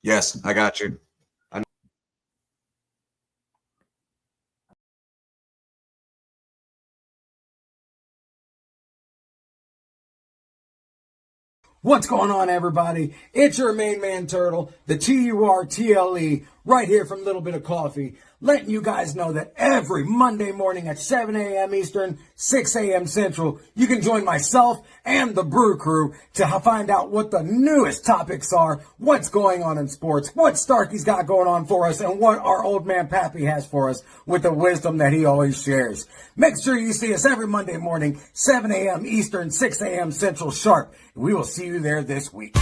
Yes, I got you. What's going on, everybody? It's your main man Turtle, the TURTLE, right here from Little Bit of Coffee, letting you guys know that every Monday morning at 7 a.m. Eastern, 6 a.m. Central, you can join myself and the Brew Crew to find out what the newest topics are, what's going on in sports, what Starkey's got going on for us, and what our old man Pappy has for us with the wisdom that he always shares. Make sure you see us every Monday morning, 7 a.m. Eastern, 6 a.m. Central sharp. We will see you there this week.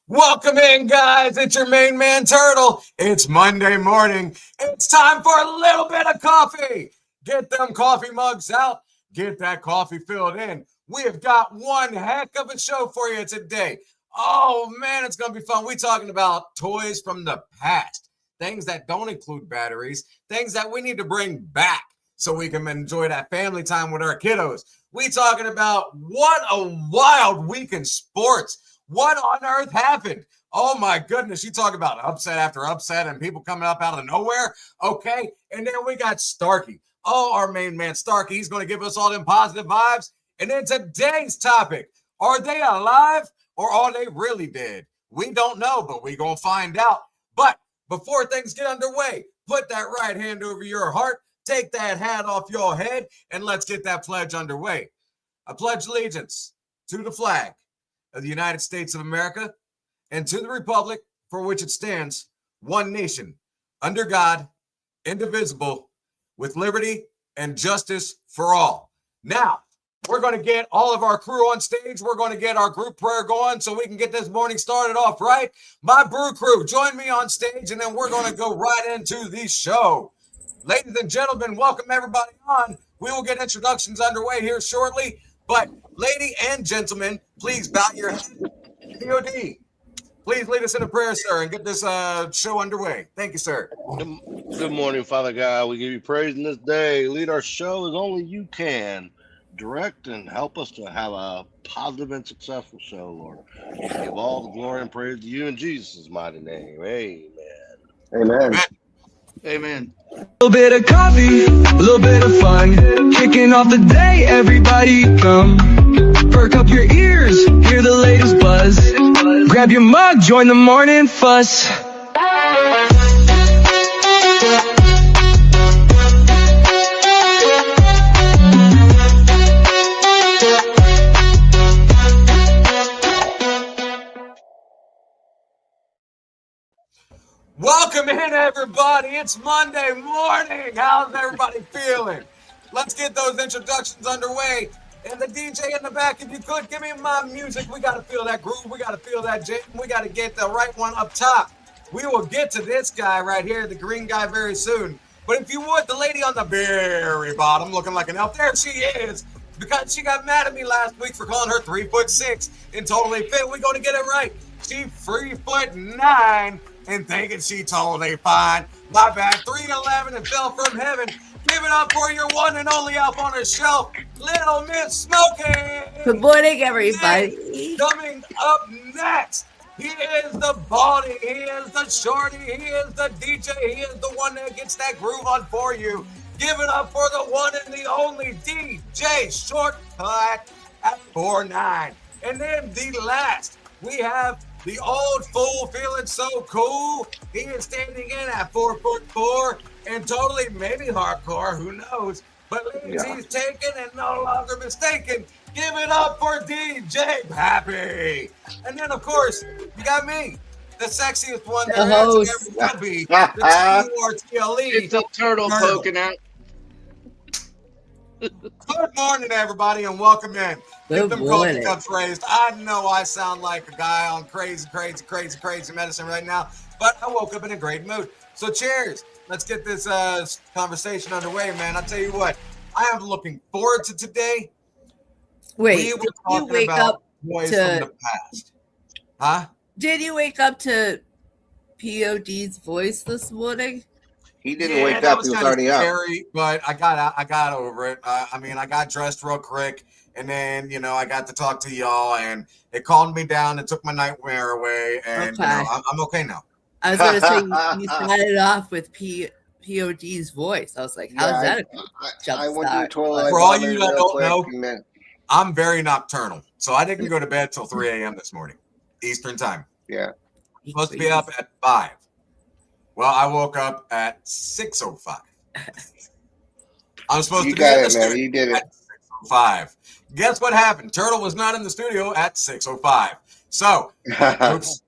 Welcome in, guys. It's your main man Turtle. It's Monday morning. It's time for a little bit of coffee. Get them coffee mugs out. Get that coffee filled in. We have got one heck of a show for you today. Oh, man, it's going to be fun. We're talking about toys from the past, things that don't include batteries, things that we need to bring back so we can enjoy that family time with our kiddos. We're talking about what a wild week in sports. What on earth happened? Oh, my goodness. You talk about upset after upset and people coming up out of nowhere. Okay. And then we got Starkey. Oh, our main man Starkey. He's going to give us all them positive vibes. And then today's topic, are they alive or are they really dead? We don't know, but we're going to find out. But before things get underway, put that right hand over your heart, take that hat off your head, and let's get that pledge underway. I pledge allegiance to the flag of the United States of America and to the republic for which it stands, one nation, under God, indivisible, with liberty and justice for all. Now, we're going to get all of our crew on stage. We're going to get our group prayer going so we can get this morning started off right. My Brew Crew, join me on stage, and then we're going to go right into the show. Ladies and gentlemen, welcome everybody on. We will get introductions underway here shortly. But, lady and gentlemen, please bow your head. POD, please lead us in a prayer, sir, and get this show underway. Thank you, sir. Good morning, Father God. We give you praise in this day. Lead our show as only you can. Direct and help us to have a positive and successful show, Lord. We give all the glory and praise to you in Jesus' mighty name. Amen. Amen. Amen. A little bit of coffee, a little bit of fun, kicking off the day, everybody come. Perk up your ears, hear the latest buzz. Grab your mug, join the morning fuss. Welcome in, everybody. It's Monday morning. How's everybody feeling? Let's get those introductions underway. And the DJ in the back, if you could, give me my music. We got to feel that groove. We got to feel that jam. We got to get the right one up top. We will get to this guy right here, the green guy, very soon. But if you would, the lady on the very bottom, looking like an elf, there she is. Because she got mad at me last week for calling her 3'6" and totally fit. We're going to get it right. She's 3'9" and thinking she totally fine. My bad, 3'11" and fell from heaven. Give it up for your one and only elf on the shelf, Little Miss Smokey. Good morning, everybody. Coming up next, he is the baldy, he is the shorty, he is the DJ, he is the one that gets that groove on for you. Give it up for the one and the only DJ Shortcut at 4'9". And then the last, we have the old fool feeling so cool. He is standing in at 4'4" and totally maybe hardcore, who knows? But he's taken and no longer mistaken. Give it up for DJ Pappy. And then, of course, you got me, the sexiest one there is and ever will be, the TURTLE. It's a turtle poking out. Good morning, everybody, and welcome in. Get Good them coffee morning. cups raised. I know I sound like a guy on crazy medicine right now, but I woke up in a great mood. So cheers. Let's get this conversation underway, man. I'll tell you what, I am looking forward to today. Wait, We were did you talking wake about up boys to- from the past. Huh? Did you wake up to POD's voice this morning? He didn't wake that up. was He was kinda already up. scary, but I got over it. I mean, I got dressed real quick, and then I got to talk to y'all, and it calmed me down and took my nightmare away, and Okay. I'm okay now. I was going to say you started off with POD's voice. I was like, how's that a jump I went to the start? toilet. For I all you vomited that real don't quick, know, and then- I'm very nocturnal, so I didn't go to bed till 3 a.m. this morning, Eastern time. yeah. Supposed to be up at 5. Well, I woke up at 6:05. I'm supposed You to be got in the it, man. studio You did it. at 6:05. Guess what happened? Turtle was not in the studio at 6:05. So, oops.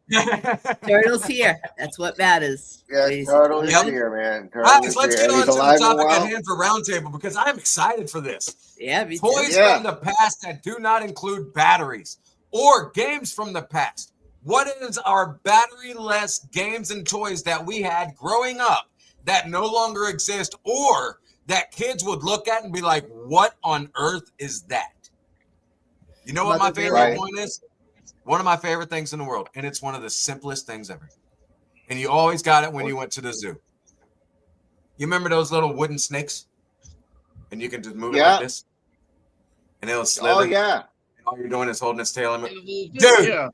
Turtle's here. That's what matters. Yeah, ladies and Turtle is gentlemen. here, man. Turtle Guys, is let's here. get And on he's to the alive and topic at well. hand for Roundtable because I'm excited for this. Yeah, me too. Toys Yeah. from the past that do not include batteries or games from the past. What is our battery-less games and toys that we had growing up that no longer exist or that kids would look at and be like, what on earth is that? You know what my Mother favorite Right. one is? One of my favorite things in the world, and it's one of the simplest things ever. And you always got it when you went to the zoo. You remember those little wooden snakes? And you can just move it Yeah. like this? And it'll slither. Oh, yeah. And all you're doing is holding its tail. Dude, Yeah.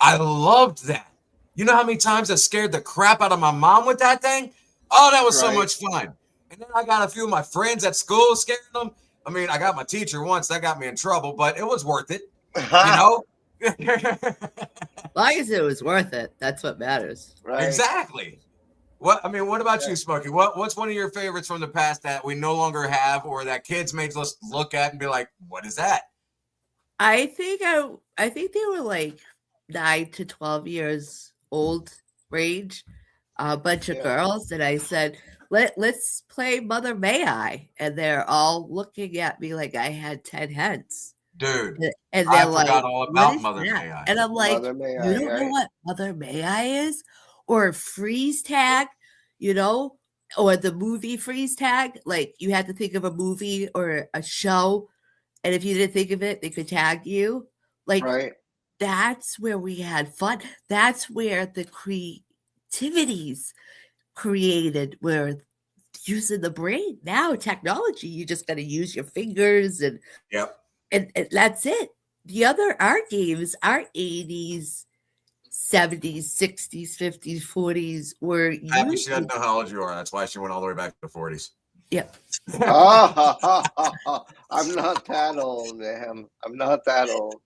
I loved that. You know how many times I scared the crap out of my mom with that thing? Oh, that was so Right. much fun. And then I got a few of my friends at school scaring them. I mean, I got my teacher once. That got me in trouble, but it was worth it. You know? As long as it was worth it, that's what matters. Right. Exactly. What about you, Smokey? What's one of your favorites from the past that we no longer have or that kids may just look at and be like, what is that? I think they were like 9 to 12 years old range, a bunch of Yeah. girls, and I said, let's play Mother May I, and they're all looking at me like I had 10 heads, Dude, and I they're like, forgot all "What about is Mother that?" May I. And I'm like, Mother May you I, don't know right? what Mother May I is, or freeze tag, or the movie freeze tag. Like you had to think of a movie or a show, and if you didn't think of it, they could tag you. Like Right. that's where we had fun. That's where the creativities created, where using the brain. Now technology, you just got to use your fingers and Yep. and that's it. The other art games, our 80s, 70s, 60s, 50s, 40s were Happy she doesn't using, know how old you are. That's why she went all the way back to the 40s. yep. Oh, I'm not that old, man. I'm not that old.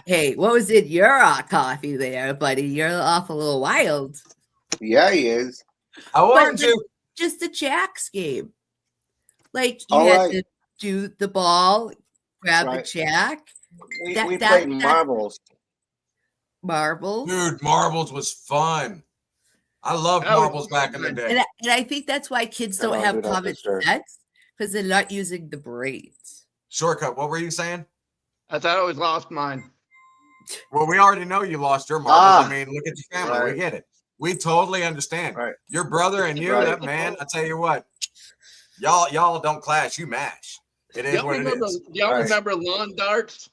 Hey, what was in your coffee there, buddy? You're off a little wild. Yeah, he is. I warned But you. just a jacks game. Like you All had right. to do the ball, grab Right. the jack, We That- played that- marbles. marbles. Dude, marbles was fun. I loved That was marbles back in the day. And I think that's why kids Come don't on, have do that for common sure. sense, because they're not using the brains. Shortcut, what were you saying? I thought I always lost mine. Well, we already know you lost your marbles. Ah, I mean, look at your family. We right. get it. We totally understand. Right. Your brother and you, Right. that man, I tell you what, y'all don't clash. You mash. It is Y'all what it remember, is. y'all Right. remember lawn darts?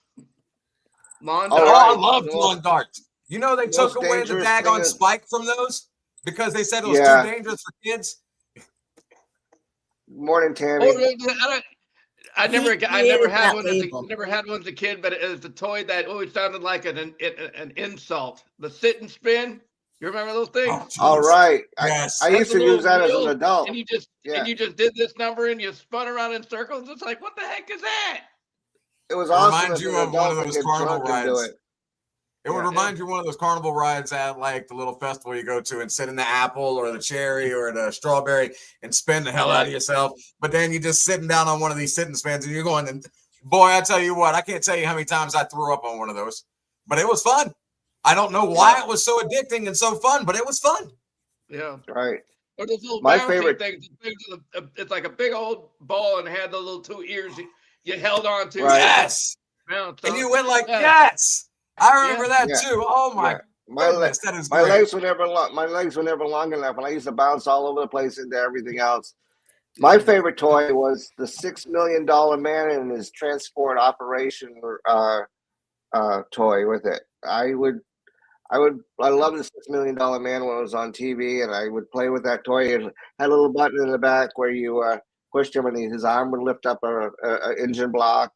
Lawn All Oh, darts. I right. loved Well, lawn darts. You know they most took away the dangerous daggone thing is- spike from those because they said it was Yeah. too dangerous for kids. Morning, Oh, Tammy. I He never created had that one. As a, label. never had one as a kid, but it was a toy that always sounded like an insult. The sit and spin. You remember those things? Oh, All jeez. right. Yes. I That's used a to little use that as wheel, an adult. And you just Yeah. and you just did this number and you spun around in circles. It's like, what the heck is that? It was It awesome reminds as you an of one of adult to those get carnival drunk and do rides. it. It would Yeah. remind you of one of those carnival rides at like the little festival you go to and sit in the apple or the cherry or the strawberry and spin the hell out of yourself. But then you're just sitting down on one of these sitting spins and you're going, and boy, I tell you what, I can't tell you how many times I threw up on one of those, but it was fun. I don't know why it was so addicting and so fun, but it was fun. Yeah. Right. Or those little My bouncy favorite- things. It's like a big old ball and had the little two ears you held on to. Right. Yes. Bounce And on you it. went like, Yeah. yes. I remember Yeah. that Yeah. too. Oh my Yeah. My goodness, that is my great. legs were never long. My legs were never long enough, and I used to bounce all over the place into everything else. My favorite toy was the $6 million man and his transport operation toy with it. I love the $6 million man when it was on TV, and I would play with that toy. It had a little button in the back where you pushed him, and his arm would lift up a engine block,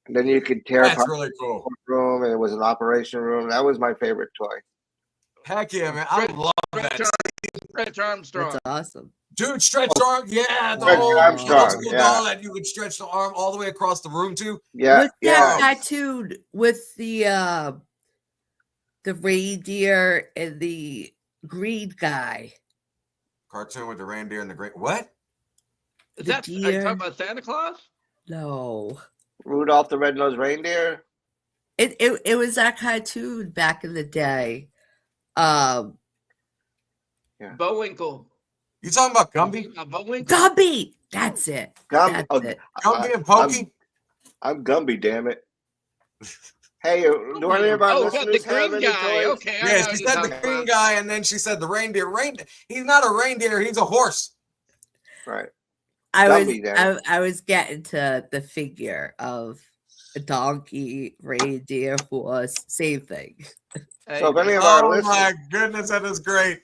and then you could tear That's apart really cool. the room, and it was an operation room. That was my favorite toy. Heck yeah, man. I love that. Stretch Armstrong. That's awesome. Dude, stretched arm. Yeah, the Stretch whole Armstrong, old school yeah. doll that you could stretch the arm all the way across the room to. Yeah, What's yeah. that tattooed with the reindeer and the green guy? Cartoon with the reindeer and the great. What? Is The that are you deer. talking about Santa Claus? No. Rudolph the Red-Nosed Reindeer. It was that cartoon back in the day. Bullwinkle. You talking about Gumby? Bullwinkle? Gumby! That's it. Gumby. That's it. Gumby and Pokey? I'm Gumby, damn it. Hey, do any of our Oh, got the listeners have green any guy. toys? Okay. I know Yeah, what she you're said the talking green about. guy, and then she said the reindeer. He's not a reindeer. He's a horse. Right. I was getting to the figure of a donkey, reindeer, horse, same thing. Hey, So if any of our Oh listeners, my goodness, that is great.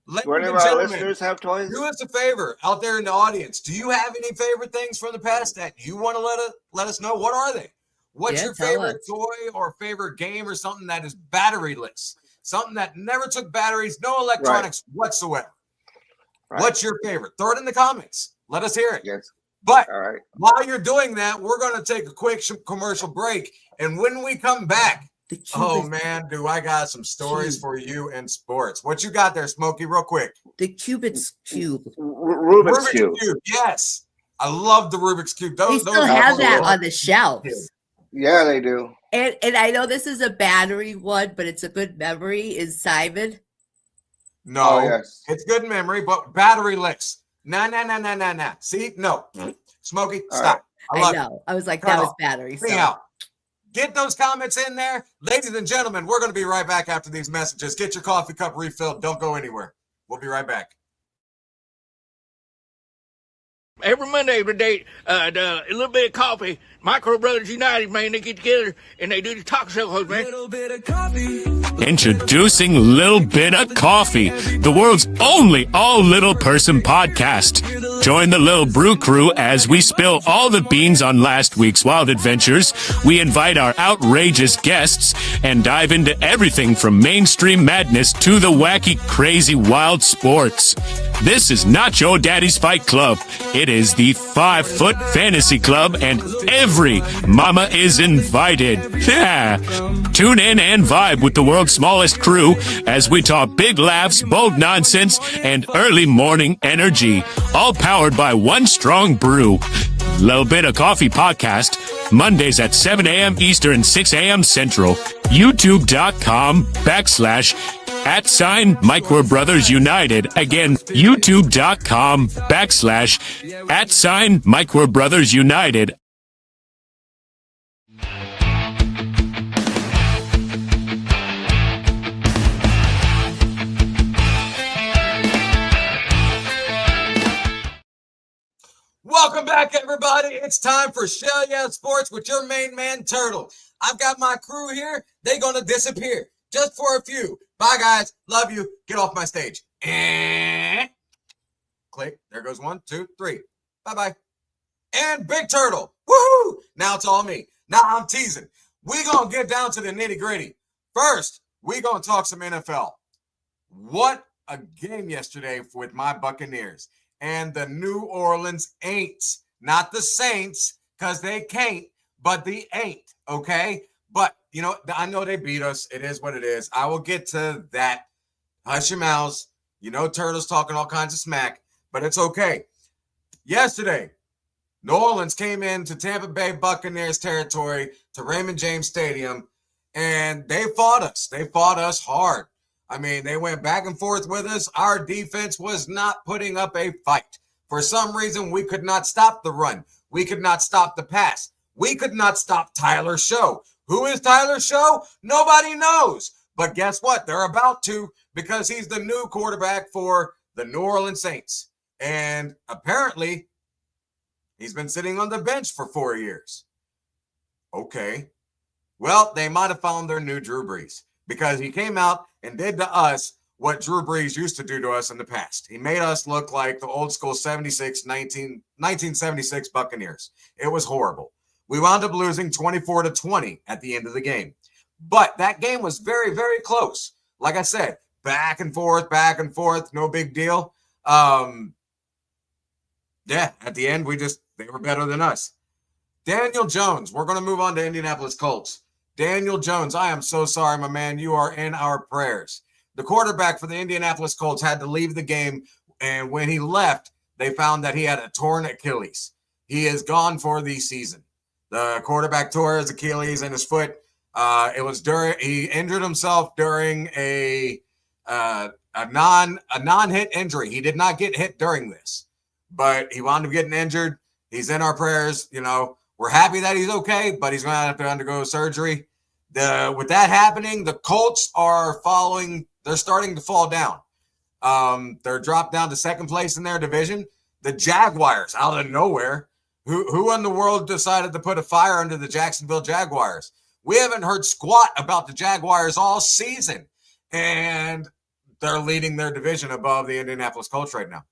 Ladies do any of and our gentlemen, listeners have toys? do us a favor out there in the audience. Do you have any favorite things from the past that you want to let us know? What are they? What's Yeah, your tell favorite us. toy or favorite game or something that is batteryless? Something that never took batteries, no electronics whatsoever. Right. What's your favorite? Throw it in the comments. Let us hear it. Yes. But All right. while you're doing that, we're going to take a quick commercial break. And when we come back, The oh Cubist, man, do I got some stories Cube. for you in sports. What you got there, Smokey, real quick? the Cubit's Cube. Rubik's Cube. Yes. I love the Rubik's Cube. They Those still are have that cool. on the shelves. Yeah, they do. And I know this is a battery one, but it's a good memory. Is Simon? No, Oh, yes. it's good memory, but batteryless. Nah. See? No. Smokey, All stop. I I love know. I was like, Cut that was off. battery. it. Me out. Get those comments in there. Ladies and gentlemen, we're going to be right back after these messages. Get your coffee cup refilled. Don't go anywhere. We'll be right back. Every Monday, every day, a little bit of coffee. Micro Brothers United, man, they get together and they do the talk shows, man. Introducing Lil Bit of Coffee, the world's only all little person podcast. Join the Lil Brew crew as we spill all the beans on last week's wild adventures. We invite our outrageous guests and dive into everything from mainstream madness to the wacky, crazy, wild sports. This is not your daddy's fight club. It is the 5 Foot Fantasy Club, and every mama is invited. Yeah. Tune in and vibe with the world's smallest crew as we talk big laughs, bold nonsense, and early morning energy. All powered by one strong brew. Little Bit of Coffee podcast, Mondays at 7 a.m. Eastern, 6 a.m. Central. YouTube.com/@Micro Brothers United. Again, YouTube.com/@Micro Brothers United. Welcome back, everybody. It's time for Shell Yeah Sports with your main man, Turtle. I've got my crew here. They're going to disappear just for a few. Bye, guys. Love you. Get off my stage. Click. There goes 1, 2, 3. Bye-bye. And Big Turtle. Woohoo! Now it's all me. Now I'm teasing. We're going to get down to the nitty-gritty. First, we're going to talk some NFL. What a game yesterday with my Buccaneers. And the New Orleans Aints, not the Saints, because they can't, but the Ain't, okay? But, you know, I know they beat us. It is what it is. I will get to that. Hush your mouths. You know Turtle's talking all kinds of smack, but it's okay. Yesterday, New Orleans came into Tampa Bay Buccaneers territory to Raymond James Stadium, and they fought us. They fought us hard. I mean, they went back and forth with us. Our defense was not putting up a fight. For some reason, we could not stop the run. We could not stop the pass. We could not stop Tyler Show. Who is Tyler Show? Nobody knows. But guess what? They're about to, because he's the new quarterback for the New Orleans Saints. And apparently, he's been sitting on the bench for 4 years. Okay. Well, they might have found their new Drew Brees, because he came out and did to us what Drew Brees used to do to us in the past. He made us look like the old school 1976 Buccaneers. It was horrible. We wound up losing 24-20 at the end of the game. But that game was very, very close. Like I said, back and forth, no big deal. Yeah, at the end, they were better than us. Daniel Jones, we're going to move on to Indianapolis Colts. Daniel Jones, I am so sorry, my man. You are in our prayers. The quarterback for the Indianapolis Colts had to leave the game, and when he left, they found that he had a torn Achilles. He is gone for the season. The quarterback tore his Achilles in his foot. He injured himself during a non-hit injury. He did not get hit during this, but he wound up getting injured. He's in our prayers. You know, we're happy that he's okay, but he's going to have to undergo surgery. With that happening, the Colts are they're starting to fall down. They're dropped down to second place in their division. The Jaguars, out of nowhere, who in the world decided to put a fire under the Jacksonville Jaguars? We haven't heard squat about the Jaguars all season, and they're leading their division above the Indianapolis Colts right now.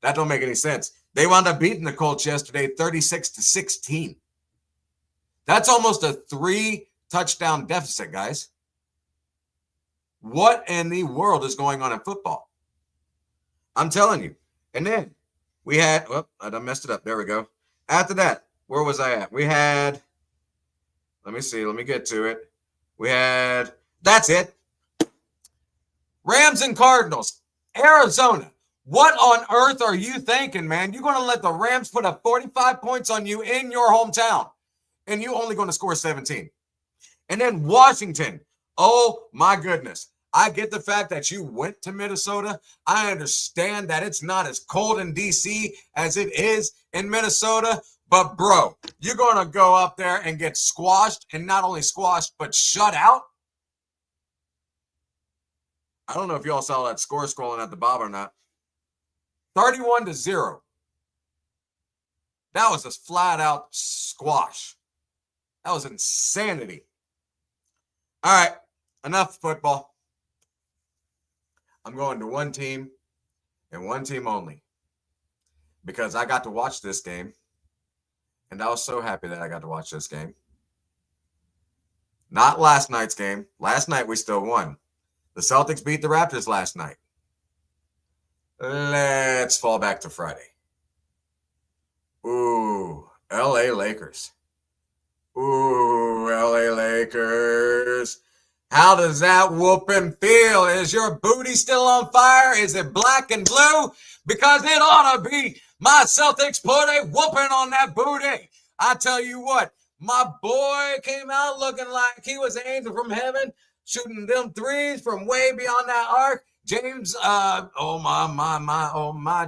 That don't make any sense. They wound up beating the Colts yesterday 36-16. That's almost a 3-touchdown deficit, guys. What in the world is going on in football? I'm telling you. And then we had, I done messed it up. There we go. After that, where was I at? We had, let me see. Let me get to it. That's it. Rams and Cardinals. Arizona. What on earth are you thinking, man? You're going to let the Rams put up 45 points on you in your hometown, and you only going to score 17. And then Washington. Oh, my goodness. I get the fact that you went to Minnesota. I understand that it's not as cold in D.C. as it is in Minnesota. But, bro, you're going to go up there and get squashed, and not only squashed, but shut out? I don't know if y'all saw that score scrolling at the bottom or not. 31-0. That was a flat-out squash. That was insanity. All right, enough football. I'm going to one team and one team only, because I got to watch this game, and I was so happy that I got to watch this game. Not last night's game. Last night we still won. The Celtics beat the Raptors last night. Let's fall back to Friday. Ooh, LA Lakers. Ooh, LA Lakers. How does that whooping feel? Is your booty still on fire? Is it black and blue? Because it ought to be. My Celtics put a whooping on that booty. I tell you what, my boy came out looking like he was an angel from heaven, shooting them threes from way beyond that arc. James,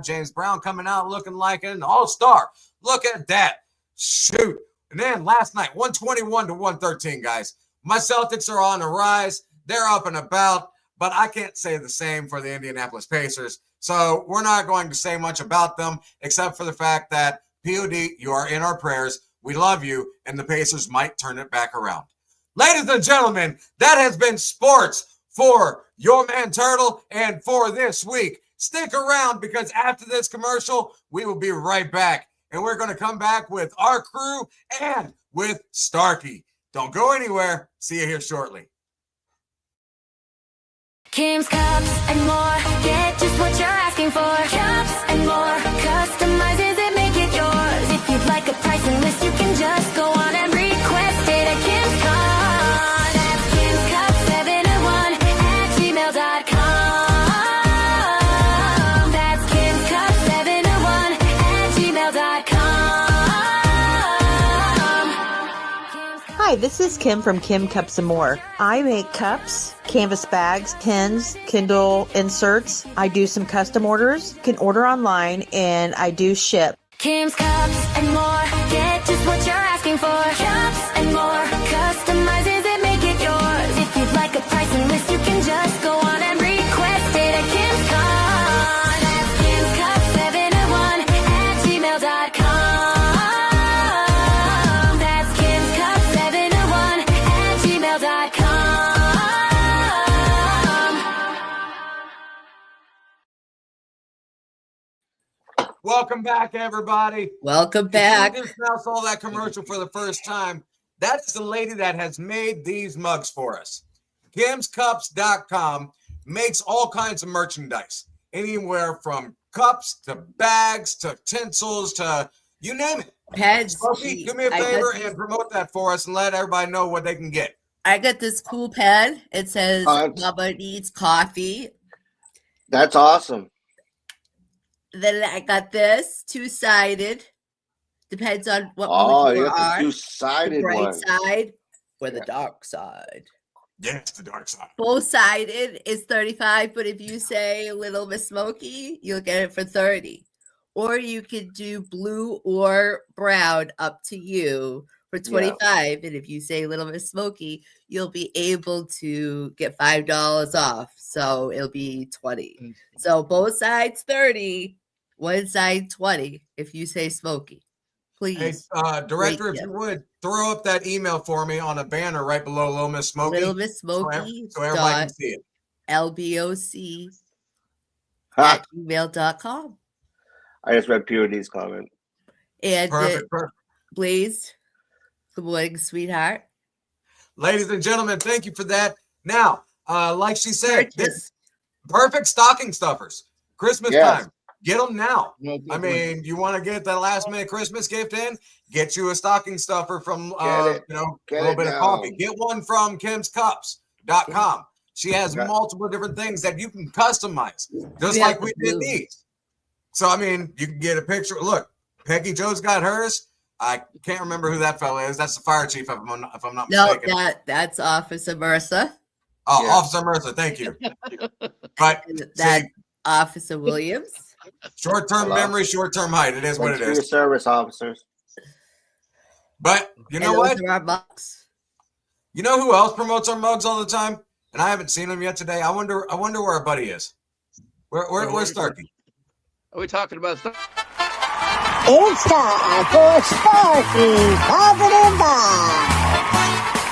James Brown coming out looking like an all-star. Look at that. Shoot. And then last night, 121-113, guys. My Celtics are on the rise. They're up and about, but I can't say the same for the Indianapolis Pacers. So we're not going to say much about them, except for the fact that, POD, you are in our prayers. We love you, and the Pacers might turn it back around. Ladies and gentlemen, that has been sports for your man Turtle and for this week. Stick around, because after this commercial, we will be right back. And we're going to come back with our crew and with Starkey. Don't go anywhere. See you here shortly. Kim's Cups and more. Get just what you're asking for. Cups and more. Customizes it, make it yours. If you'd like a pricing list, you can just go on and request it at Kim's Cups. That's Kim's Cups 701@gmail.com. That's Kim's Cups 701@gmail.com. Hi, this is Kim from Kim Cups and More. I make cups, canvas bags, pins, Kindle inserts. I do some custom orders. You can order online, and I do ship. Kim's Cups and More. Get just what you're asking for. Cups and More. Customizes it, make it yours. If you'd like a pricing list, you can just go on and request it at Kim's Cups. That's Kim's Cups 701 at gmail.com. That's Kim's Cups 701 at gmail.com. Welcome back, everybody. Welcome If back. you just now saw that commercial for the first time, that's the lady that has made these mugs for us. KimsCups.com makes all kinds of merchandise, anywhere from cups to bags to tinsels to you name it. Peds. Smokey, do me a I got favor this- and promote that for us and let everybody know what they can get. I got this cool pen. It says That's- Mama needs coffee. That's awesome. Then I got this two-sided. Depends on what Oh, mood you you got are. the The two-sided bright one. side or the dark side. Yes, the dark side. Both-sided is 35, but if you say Little Miss Smoky, you'll get it for 30. Or you could do blue or brown, up to you, for 25. And if you say Little Miss Smoky, you'll be able to get $5 off. So it'll be 20. So both sides 30, one side 20 if you say Smoky. Hey, Please. Director, Great if gift. you would throw up that email for me on a banner right below Little Miss Smoky, Little Miss so, Smoky so everybody can dot see it. LBOC Ha, at gmail.com. I just read POD's comment. And Perfect, perfect. Blaze, good morning, sweetheart. Ladies and gentlemen, thank you for that. Now, like she said, this Purchase. perfect stocking stuffers. Christmas Yes. time. Get them now. No I good mean, you want to get that last minute Christmas gift in? Get you a stocking stuffer from Get it. a Get little it bit of now. coffee. Get one from KimsCups.com. She has Okay. multiple different things that you can customize, just We like have we the did blue. these. So I mean, you can get a picture. Look, Peggy Joe's got hers. I can't remember who that fella is. That's the fire chief, if I'm not No, mistaken. that's Officer Mercer. Oh, Yeah. Officer Mercer, thank you. But And that's see, Officer Williams. short-term Hello. memory, short-term height. It is what Thanks it for your is. service, officers. But you know And what? those are our mugs. You know who else promotes our mugs all the time? And I haven't seen him yet today. I wonder where our buddy is. Where's Starkey? Are we talking about stuff? It's time for Sparky Positive Vibe.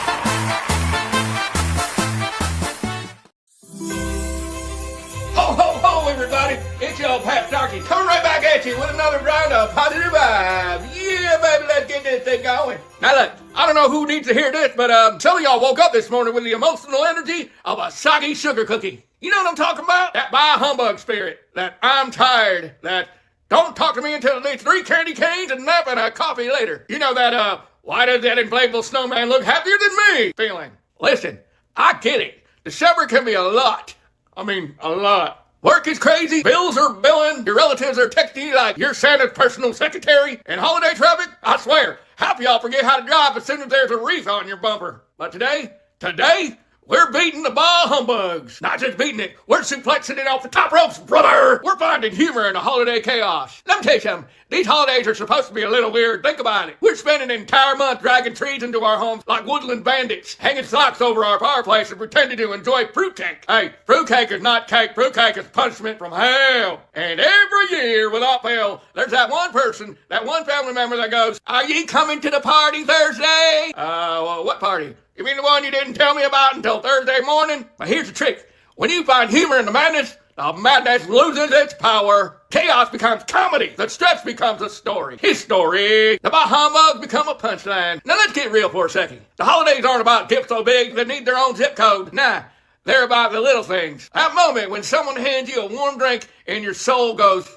Ho, ho, ho, everybody. It's your old Pat Starkey coming right back at you with another round of positive vibes. Yeah, baby, let's get this thing going. Now, look, I don't know who needs to hear this, but some of y'all woke up this morning with the emotional energy of a soggy sugar cookie. You know what I'm talking about? That bah humbug spirit. That I'm tired. That don't talk to me until at least 3 candy canes and nap and a coffee later. You know that, why does that inflatable snowman look happier than me feeling? Listen, I get it. December can be a lot. I mean, a lot. Work is crazy, bills are billing, your relatives are texting you like you're Santa's personal secretary, and holiday traffic, I swear, half y'all forget how to drive as soon as there's a wreath on your bumper. But today, we're beating the ball humbugs. Not just beating it, we're suplexing it off the top ropes, brother! We're finding humor in the holiday chaos. Let me tell you something. These holidays are supposed to be a little weird. Think about it. We're spending an entire month dragging trees into our homes like woodland bandits, hanging socks over our fireplace and pretending to enjoy fruitcake. Hey, fruitcake is not cake. Fruitcake is punishment from hell. And every year, without fail, there's that one person, that one family member that goes, "Are ye coming to the party Thursday?" Well, what party? You mean the one you didn't tell me about until Thursday morning? But here's the trick. When you find humor in the madness loses its power. Chaos becomes comedy. The stretch becomes a story. History. The bah humbugs become a punchline. Now let's get real for a second. The holidays aren't about gifts so big they need their own zip code. Nah, they're about the little things. That moment when someone hands you a warm drink and your soul goes...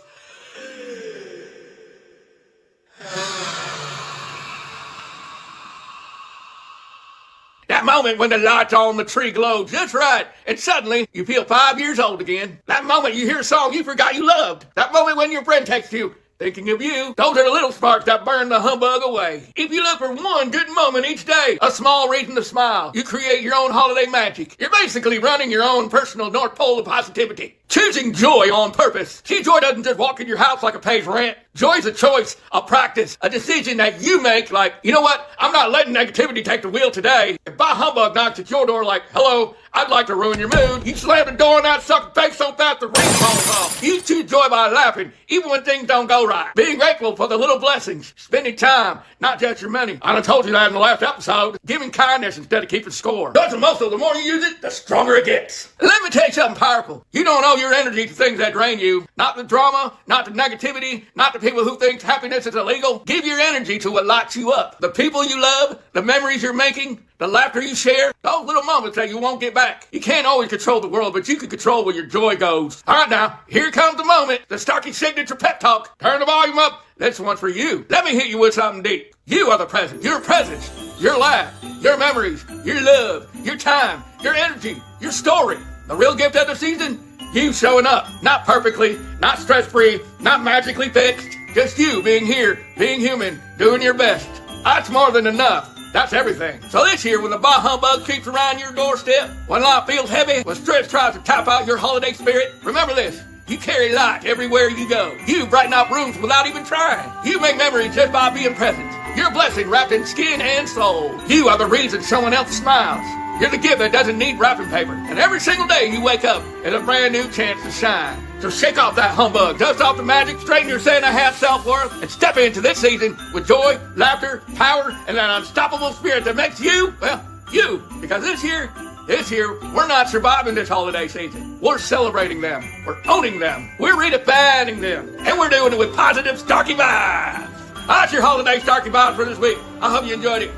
That moment when the lights on the tree glow just right, and suddenly you feel 5 years old again. That moment you hear a song you forgot you loved. That moment when your friend texts you, Thinking of you, those are the little sparks that burn the humbug away. If you look for one good moment each day, a small reason to smile, you create your own holiday magic. You're basically running your own personal North Pole of positivity. Choosing joy on purpose. See, joy doesn't just walk in your house like a pays rent. Joy's a choice, a practice, a decision that you make like, you know what? I'm not letting negativity take the wheel today. If bah humbug knocks at your door like, hello, I'd like to ruin your mood, you slam the door in that sucker face so fast the ring falls off. You choose joy by laughing, even when things don't go right. Being grateful for the little blessings. Spending time, not just your money. I done told you that in the last episode. Giving kindness instead of keeping score. Does the most of the more you use it, the stronger it gets. Let me tell you something powerful. You don't owe your energy to things that drain you. Not the drama, not the negativity, not the people who think happiness is illegal. Give your energy to what lights you up. The people you love, the memories you're making, the laughter you share, those little moments that you won't get back. You can't always control the world, but you can control where your joy goes. All right now, here comes the moment. The Starkey Signature Pep Talk. Turn the volume up. This one's for you. Let me hit you with something deep. You are the present. Your presence, your laugh, your memories, your love, your time, your energy, your story. The real gift of the season? You showing up. Not perfectly, not stress-free, not magically fixed. Just you being here, being human, doing your best. That's more than enough. That's everything. So this year, when the bah humbug creeps around your doorstep, when life feels heavy, when stress tries to tap out your holiday spirit, remember this. You carry light everywhere you go. You brighten up rooms without even trying. You make memories just by being present. You're a blessing wrapped in skin and soul. You are the reason someone else smiles. You're the gift that doesn't need wrapping paper. And every single day you wake up is a brand new chance to shine. So shake off that humbug, dust off the magic, straighten your 7.5 self-worth, and step into this season with joy, laughter, power, and that unstoppable spirit that makes you, well, you. Because this year, we're not surviving this holiday season. We're celebrating them. We're owning them. We're redefining them. And we're doing it with positive Starkey vibes. That's your holiday Starkey vibes for this week. I hope you enjoyed it.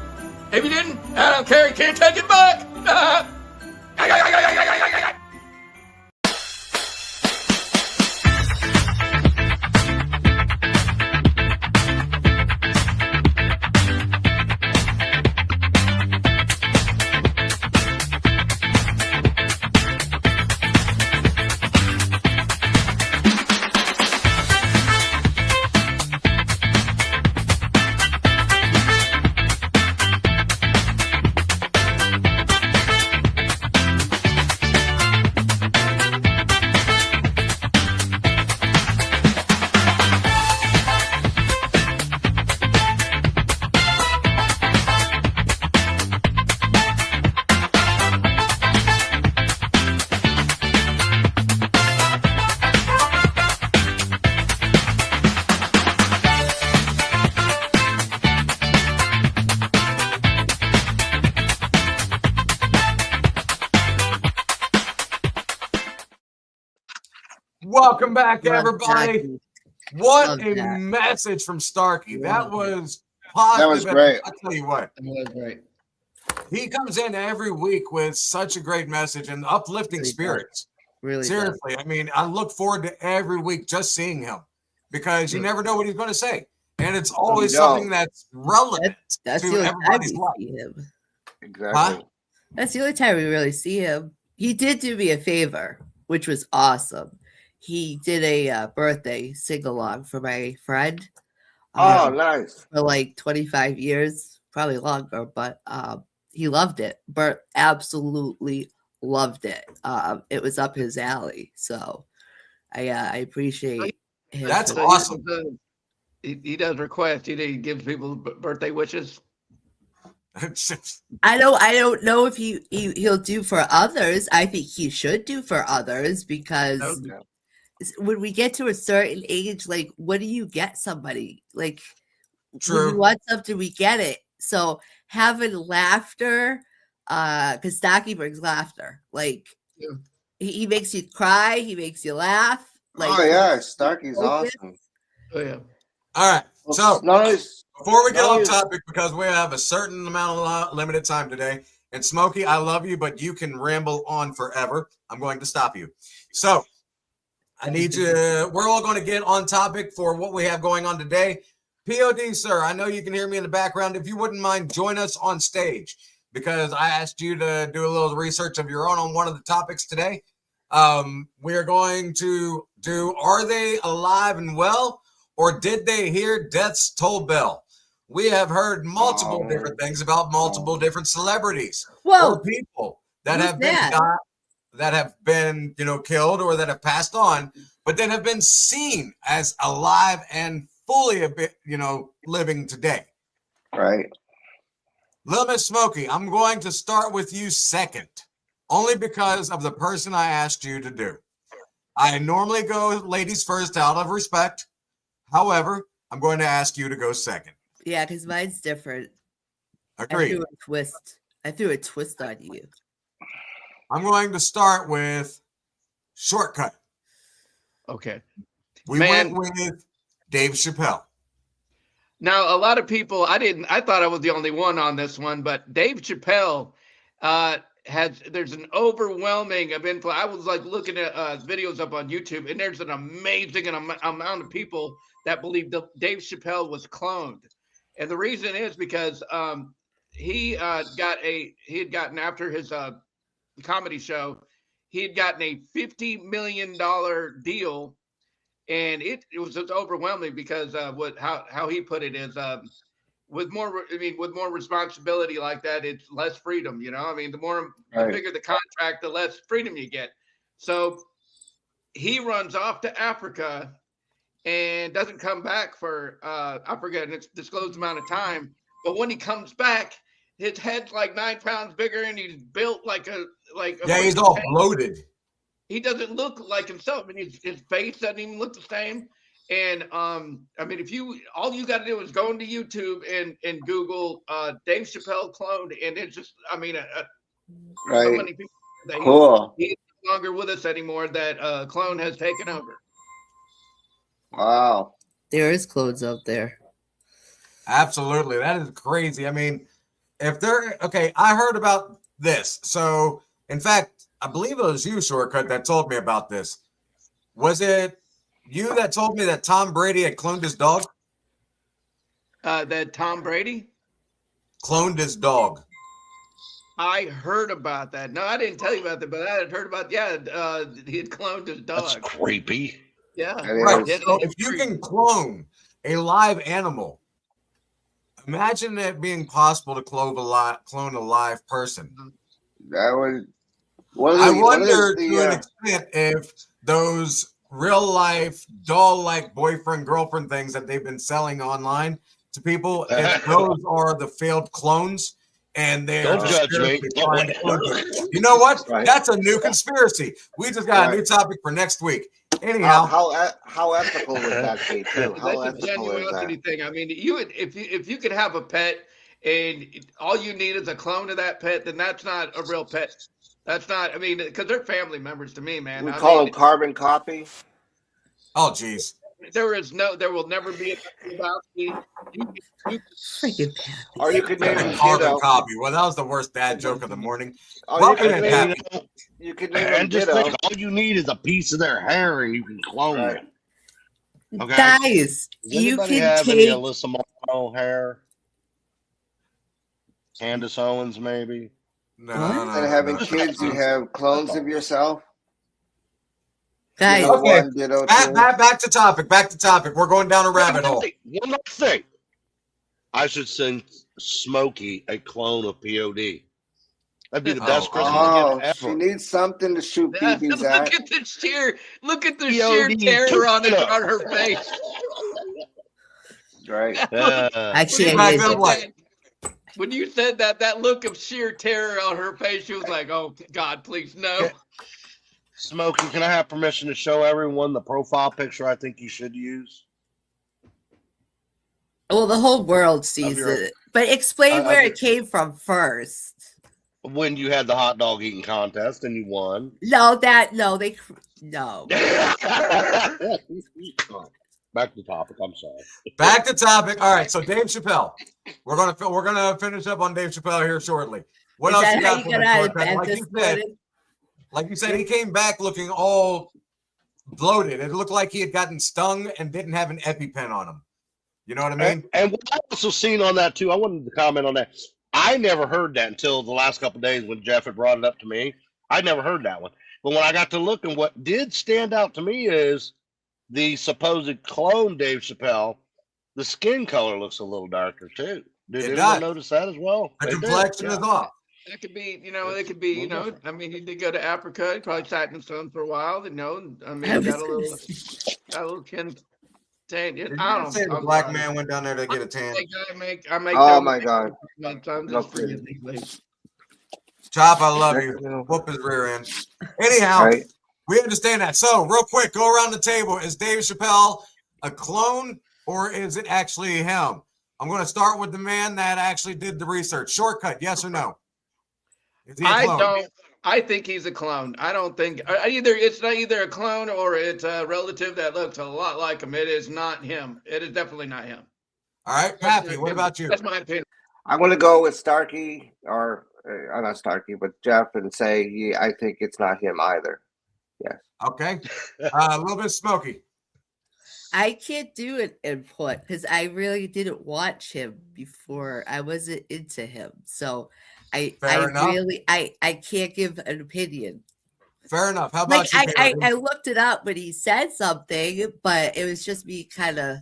If you didn't, I don't care. You can't take it back. Welcome back, Love everybody. Starkey. What Love a that. message from Starkey. That Love was positive. That was great. I'll tell you what, That was great. he comes in every week with such a great message and uplifting Really does. spirits. Really does. Seriously, I mean, I look forward to every week just seeing him because you never know what he's going to say. And it's always you don't. something that's relevant That's to the only time everybody's we life. see him. Exactly. Huh? That's the only time we really see him. He did do me a favor, which was awesome. He did a birthday sing-along for my friend. Oh, nice. For like 25 years, probably longer, but he loved it. Bert absolutely loved it. It was up his alley. So I appreciate him. That's for awesome. He does request. He gives people birthday wishes. I don't know if he'll do for others. I think he should do for others because Okay. when we get to a certain age, like what do you get somebody? Like when True. you want something, we get it. So having laughter, because Stocky brings laughter. Like Yeah. he makes you cry, he makes you laugh. Like Oh yeah, Starkey's focus. awesome. Oh yeah. All right. Well, So not only before we get no, off you- topic, because we have a certain amount of limited time today, and Smokey, I love you, but you can ramble on forever. I'm going to stop you. So I need you. We're all going to get on topic for what we have going on today. POD, sir, I know you can hear me in the background. If you wouldn't mind, join us on stage because I asked you to do a little research of your own on one of the topics today. We are going to do, are they alive and well, Or did they hear death's toll bell? We have heard multiple different things about multiple different celebrities or people that have been that have been, killed or that have passed on, but then have been seen as alive and fully living today. Right. Little Miss Smokey, I'm going to start with you second, only because of the person I asked you to do. I normally go ladies first out of respect. However, I'm going to ask you to go second. Yeah, because mine's different. Agreed. I threw a twist on you. I'm going to start with Shortcut. Okay. We went with Dave Chappelle. Now, a lot of people, I thought I was the only one on this one, but Dave Chappelle there's an overwhelming of influence. I was like looking at videos up on YouTube, and there's an amazing amount of people that believe Dave Chappelle was cloned. And the reason is because he had gotten, after his comedy show, he had gotten a $50 million deal. And it was just overwhelming because how he put it is with more responsibility like that, it's less freedom. The bigger the contract, the less freedom you get. So he runs off to Africa and doesn't come back for I forget an disclosed amount of time. But when he comes back, his head's like 9 pounds bigger, and he's built like a he's all bloated. He doesn't look like himself. I mean, his face doesn't even look the same. And all you got to do is go into YouTube and Google Dave Chappelle cloned, and it's just, so many people that he's no longer with us anymore. That clone has taken over. Wow, there is clones out there. Absolutely, that is crazy. I mean, I heard about this. So, in fact, I believe it was you, Shortcut, that told me about this. Was it you that told me that Tom Brady had cloned his dog? That Tom Brady cloned his dog. I heard about that. No, I didn't tell you about that, but I had heard about, he had cloned his dog. That's creepy. Yeah. Right. So if you can clone a live animal, imagine it being possible to clone a live person. That would. I wonder to an extent if those real life doll-like boyfriend girlfriend things that they've been selling online to people, if those are the failed clones, and they're trying to clone them. You know what? Right. That's a new conspiracy. We just got a new topic for next week. Anyhow, how ethical would that be too? How that's a genuinity thing. I mean, if you could have a pet and all you need is a clone of that pet, then that's not a real pet. That's not, because they're family members to me, man. We call them carbon copy. Oh, geez. There will never be a Lebowski. Or you could name him carbon copy. Well, that was the worst dad joke of the morning. You could name him just think, all you need is a piece of their hair, and you can clone it. Okay, guys, you can have take any Alyssa Milano hair. Candace Owens, maybe. No. Instead of having kids, you have clones of yourself. Guys, okay. Back to topic. We're going down a rabbit hole. One last thing. I should send Smokey a clone of POD. That'd be the best Christmas gift ever. She needs something to shoot BBs at. Look at the sheer terror on her face. Right. Actually, when you said that look of sheer terror on her face, she was like, "Oh God, please no." Smokey, can I have permission to show everyone the profile picture I think you should use? Well, the whole world sees it, but explain where it came from first. When you had the hot dog eating contest and you won. No. Back to topic. I'm sorry. Back to topic. All right. So Dave Chappelle. We're gonna finish up on Dave Chappelle here shortly. What else you got for me? Like you said, he came back looking all bloated. It looked like he had gotten stung and didn't have an EpiPen on him. You know what I mean? And what I also seen on that too, I wanted to comment on that. I never heard that until the last couple of days when Jeff had brought it up to me. I never heard that one. But when I got to look, and what did stand out to me is the supposed clone Dave Chappelle, the skin color looks a little darker too. Did It anyone does. notice that as well? The They did, complexion is yeah. off. That could be, it could be, I mean, he did go to Africa. He probably sat in the sun for a while, I mean, I got was a little kin tan. Did I you don't say know. the black man went down there to get a tan? I make Oh no my God. mistakes. I'm No just freaking kidding. these. Chop, I love Next you. thing- Whoop his rear end. Anyhow, Right. we understand that. So, real quick, go around the table. Is Dave Chappelle a clone or is it actually him? I'm going to start with the man that actually did the research. Shortcut, yes or no? Is he a clone? I think he's a clone. I don't think it's not either a clone or it's a relative that looks a lot like him. It is not him. It is definitely not him. All right, Pappy, what about you? That's my opinion. I'm going to go with Starkey, or not Starkey, but Jeff, and say I think it's not him either. Yes. Okay. A little bit smoky. I can't do an input because I really didn't watch him before. I wasn't into him, so I Fair enough. really I can't give an opinion. Fair enough. How Like about you, I Peter? looked it up when he said something, but it was just me kind of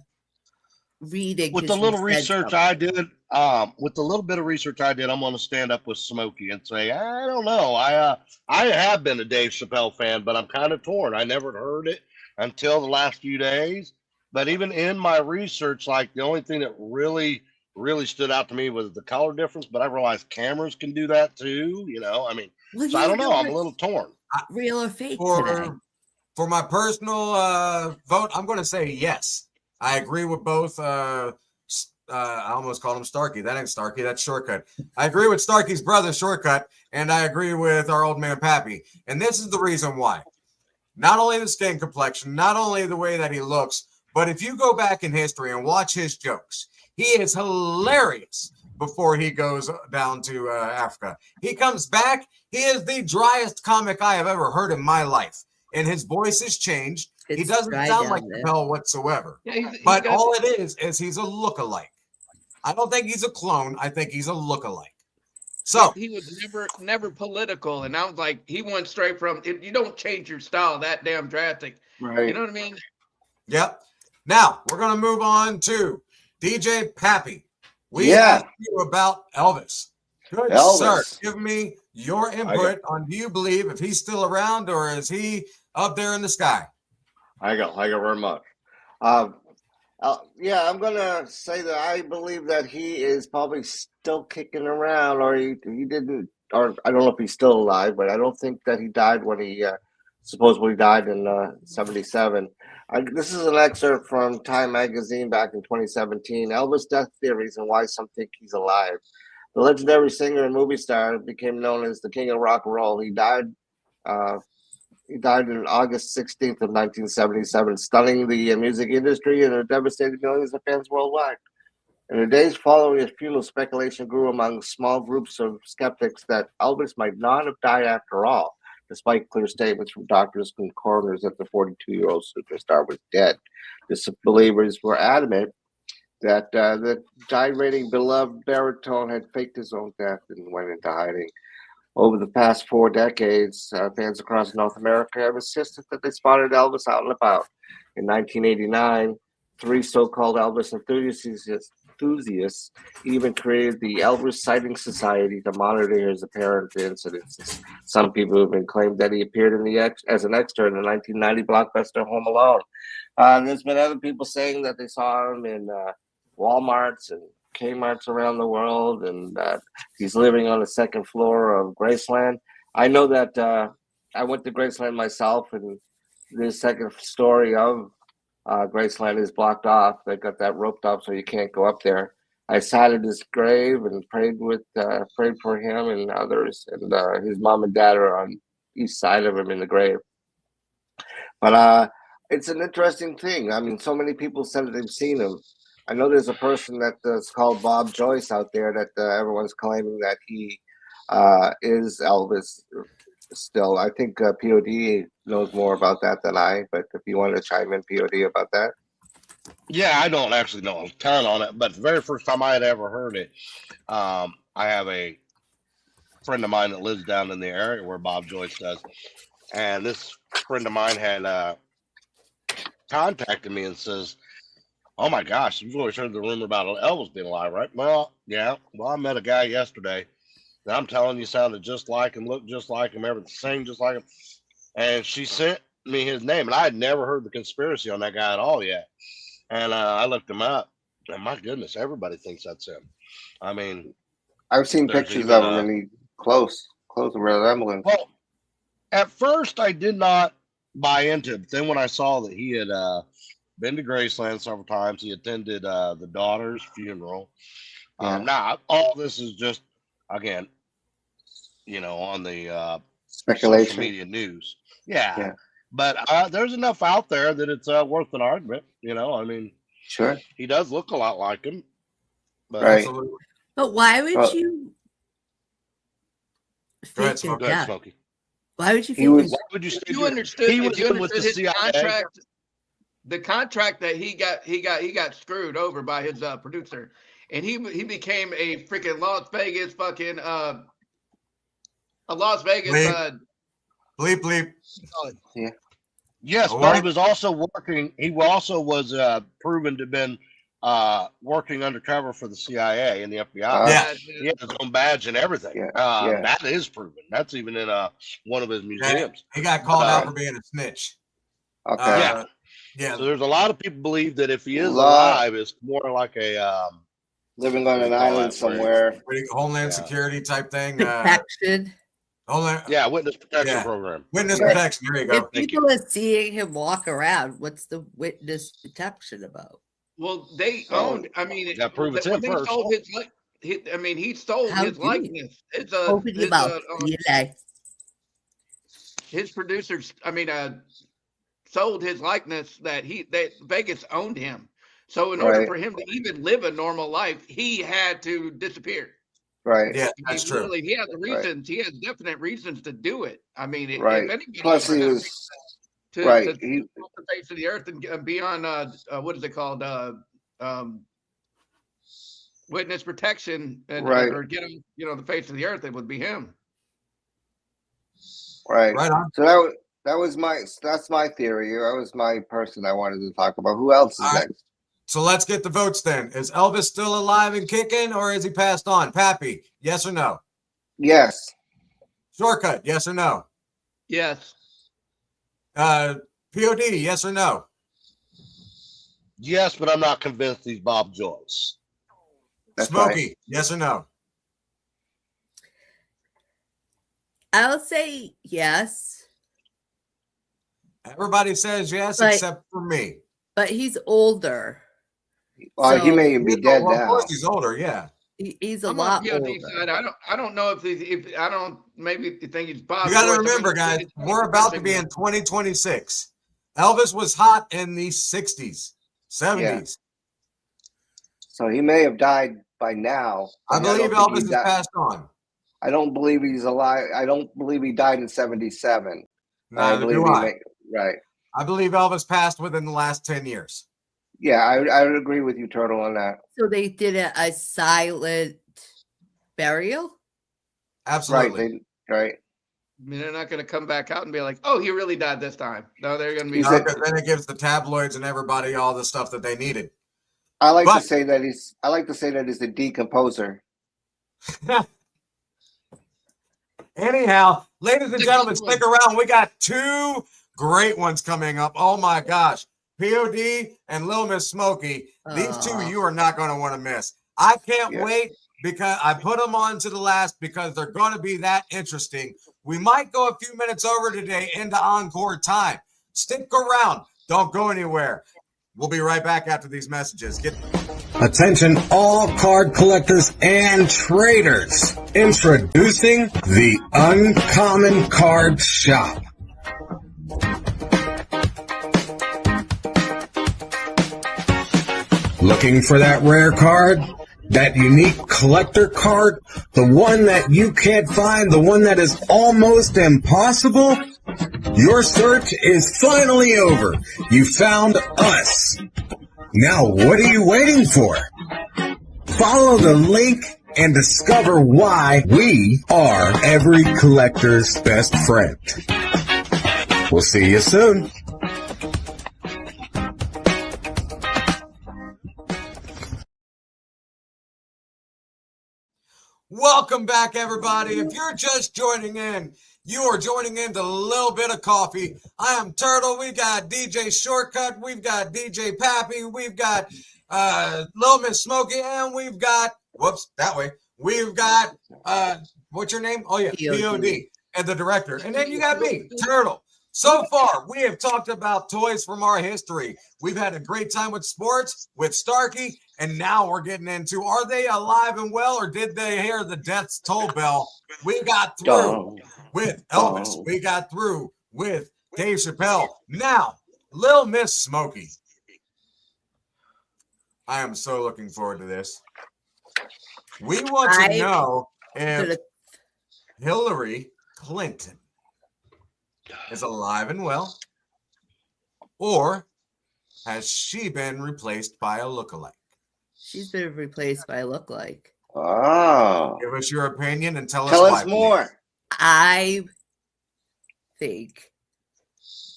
reading. With 'cause the he little said research something. I did, with the little bit of research I did, I'm going to stand up with Smokey and say, I don't know. I have been a Dave Chappelle fan, but I'm kind of torn. I never heard it until the last few days. But even in my research, like the only thing that really stood out to me was the color difference. But I realized cameras can do that too. I mean, Well, so I you don't know. know I'm a it's little torn. real or fake today. For my personal vote, I'm going to say yes. I agree with both. I almost called him Starkey. That ain't Starkey. That's Shortcut. I agree with Starkey's brother, Shortcut, and I agree with our old man, Pappy. And this is the reason why. Not only the skin complexion, not only the way that he looks, but if you go back in history and watch his jokes, he is hilarious before he goes down to Africa. He comes back. He is the driest comic I have ever heard in my life. And his voice has changed. He It's doesn't dry sound down like there. Chappelle whatsoever. Yeah, he's But got- all it is he's a look-alike. I don't think he's a clone. I think he's a look-alike. So he was never political, and I was like, he went straight from. You don't change your style that damn drastic. Right. You know what I mean? Yep. Now we're gonna move on to DJ Pappy. We Yeah. asked you about Elvis. Good Elvis. sir. Give me your input on do you believe if he's still around or is he up there in the sky? Thank you very much. Yeah, I'm gonna say that I believe that he is probably still kicking around, or he didn't, or I don't know if he's still alive, but I don't think that he died when he supposedly died in '77. This is an excerpt from Time magazine back in 2017. Elvis death theories and why some think he's alive. The legendary singer and movie star became known as the King of Rock and Roll. He died on August 16th of 1977, stunning the music industry and devastated millions of fans worldwide. In the days following his funeral, speculation grew among small groups of skeptics that Elvis might not have died after all, despite clear statements from doctors and coroners that the 42-year-old superstar was dead. Disbelievers were adamant that the gyrating beloved baritone had faked his own death and went into hiding. Over the past 4 decades, fans across North America have insisted that they spotted Elvis out and about. In 1989, 3 so-called Elvis enthusiasts even created the Elvis Sighting Society to monitor his apparent incidences. Some people have even claimed that he appeared as an extra in the 1990 blockbuster Home Alone. There's been other people saying that they saw him in Walmarts and Kmart's around the world, and he's living on the second floor of Graceland. I know that I went to Graceland myself, and the second story of Graceland is blocked off. They got that roped off so you can't go up there. I sat at his grave and prayed for him and others, and his mom and dad are on each side of him in the grave. But it's an interesting thing. I mean, so many people said that they've seen him. I know there's a person that's called Bob Joyce out there that everyone's claiming that he is Elvis still. I think POD knows more about that than I, but if you want to chime in, POD, about that. Yeah, I don't actually know a ton on it, but the very first time I had ever heard it, I have a friend of mine that lives down in the area where Bob Joyce does, and this friend of mine had contacted me and says, "Oh my gosh, you've always heard the rumor about Elvis being alive, right?" Well, yeah. Well, I met a guy yesterday that I'm telling you sounded just like him, looked just like him, everything, sang just like him. And she sent me his name, and I had never heard the conspiracy on that guy at all yet. And I looked him up, and my goodness, everybody thinks that's him. I mean, I've seen there's pictures even, of him, and he close resemblance. well, at first I did not buy into it, but then when I saw that he had been to Graceland several times, he attended the daughter's funeral. Now, all this is just, again, on the Speculation. social media news. Yeah. But there's enough out there that it's worth an argument. I mean, Sure. he does look a lot like him. But Right. But why would Well, you Go ahead, fake Smokey. his death? Smokey. Why would you He fake was- his Why would you say If you understood, he if was you in with the understood his CIA? contract, the contract that he got screwed over by his producer, and he became a freaking Las Vegas fucking a Las Vegas Bleep. Yes, All but he right. was also working. He also was proven to have been working undercover for the CIA and the FBI. Yeah. He had his own badge and everything. Yeah. That is proven. That's even in one of his museums. He got called out Uh, for being a snitch. Okay. Yeah. Yeah. So there's a lot of people believe that if he is Lot- alive, it's more like a Living on What do an you call island that, Ray? somewhere. Homeland Yeah. Security type thing. protection? witness protection Yeah. program. Witness Right. protection. There you go. If people are seeing him walk around, what's the witness protection about? Well, they Oh, owned. I mean, gotta prove it's when him they first. sold his. He sold How his do you? likeness. It's Open your mouth. his producers. Sold his likeness that Vegas owned him. So in order Right. for him to even live a normal life, he had to disappear. Right. Yeah, that's He true. literally- he has reasons. He has definite reasons to do it. I mean, if Right. anybody Plus, ever he had was to right. He, off the face of the earth and be on what is it called witness protection and Right. or get him the face of the earth, it would be him. right. Right on. So that's my theory. That was my person I wanted to talk about. Who else is All right. next? So let's get the votes then. Is Elvis still alive and kicking, or is he passed on? Pappy, yes or no? Yes. Shortcut, yes or no? Yes. POD, yes or no? Yes, but I'm not convinced he's Bob Joyce. That's Smokey, fine. yes or no? I'll say yes, Everybody says yes, But- except for me. but he's older. Well, he So- may even be dead Well, of now. course he's older, yeah. He's a I'm lot on POD older. side. I don't know if I don't maybe you think he's Bob. You got to Joyce. I remember, mean, guys, it's- we're about to be in 2026. Elvis was hot in the 60s, 70s. So he may have died by now. I but believe don't think Elvis he is died- passed on. I don't believe he's alive. I don't believe he died in 77. I Neither believe do he I. right. I believe Elvis passed within the last 10 years. Yeah, I would agree with you, Turtle, on that. So they did a silent burial. Absolutely. Right. I mean, they're not going to come back out and be like, "Oh, he really died this time." No, they're going to be. He No, said- 'cause then it gives the tabloids and everybody all the stuff that they needed. I like But- to say that he's a decomposer. Anyhow, ladies and gentlemen, stick around. We got two great ones coming up. Oh my gosh. POD and Lil Miss Smokey. These two you are not going to want to miss. I can't Yeah. wait because I put them on to the last because they're going to be that interesting. We might go a few minutes over today into encore time. Stick around. Don't go anywhere. We'll be right back after these messages. Attention all card collectors and traders. Introducing the Uncommon Card Shop. Looking for that rare card? That unique collector card? The one that you can't find? The one that is almost impossible? Your search is finally over. You found us. Now, what are you waiting for? Follow the link and discover why we are every collector's best friend. We'll see you soon. Welcome back, everybody. If you're just joining in, you are joining into a little bit of coffee. I am Turtle. We got DJ Shortcut. We've got DJ Pappy. We've got Little Miss Smokey, and we've got we've got what's your name? Oh yeah, POD and the director. And then you got me, Turtle. So far, we have talked about toys from our history. We've had a great time with sports, with Starkey, and now we're getting into, are they alive and well, or did they hear the death's toll bell? We got through with Elvis. We got through with Dave Chappelle. Now, Lil Miss Smokey. I am so looking forward to this. We want to know if Hillary Clinton is alive and well, or has she been replaced by a lookalike? She's been replaced by a lookalike. Oh. Give us your opinion and tell us why, more. please. I think,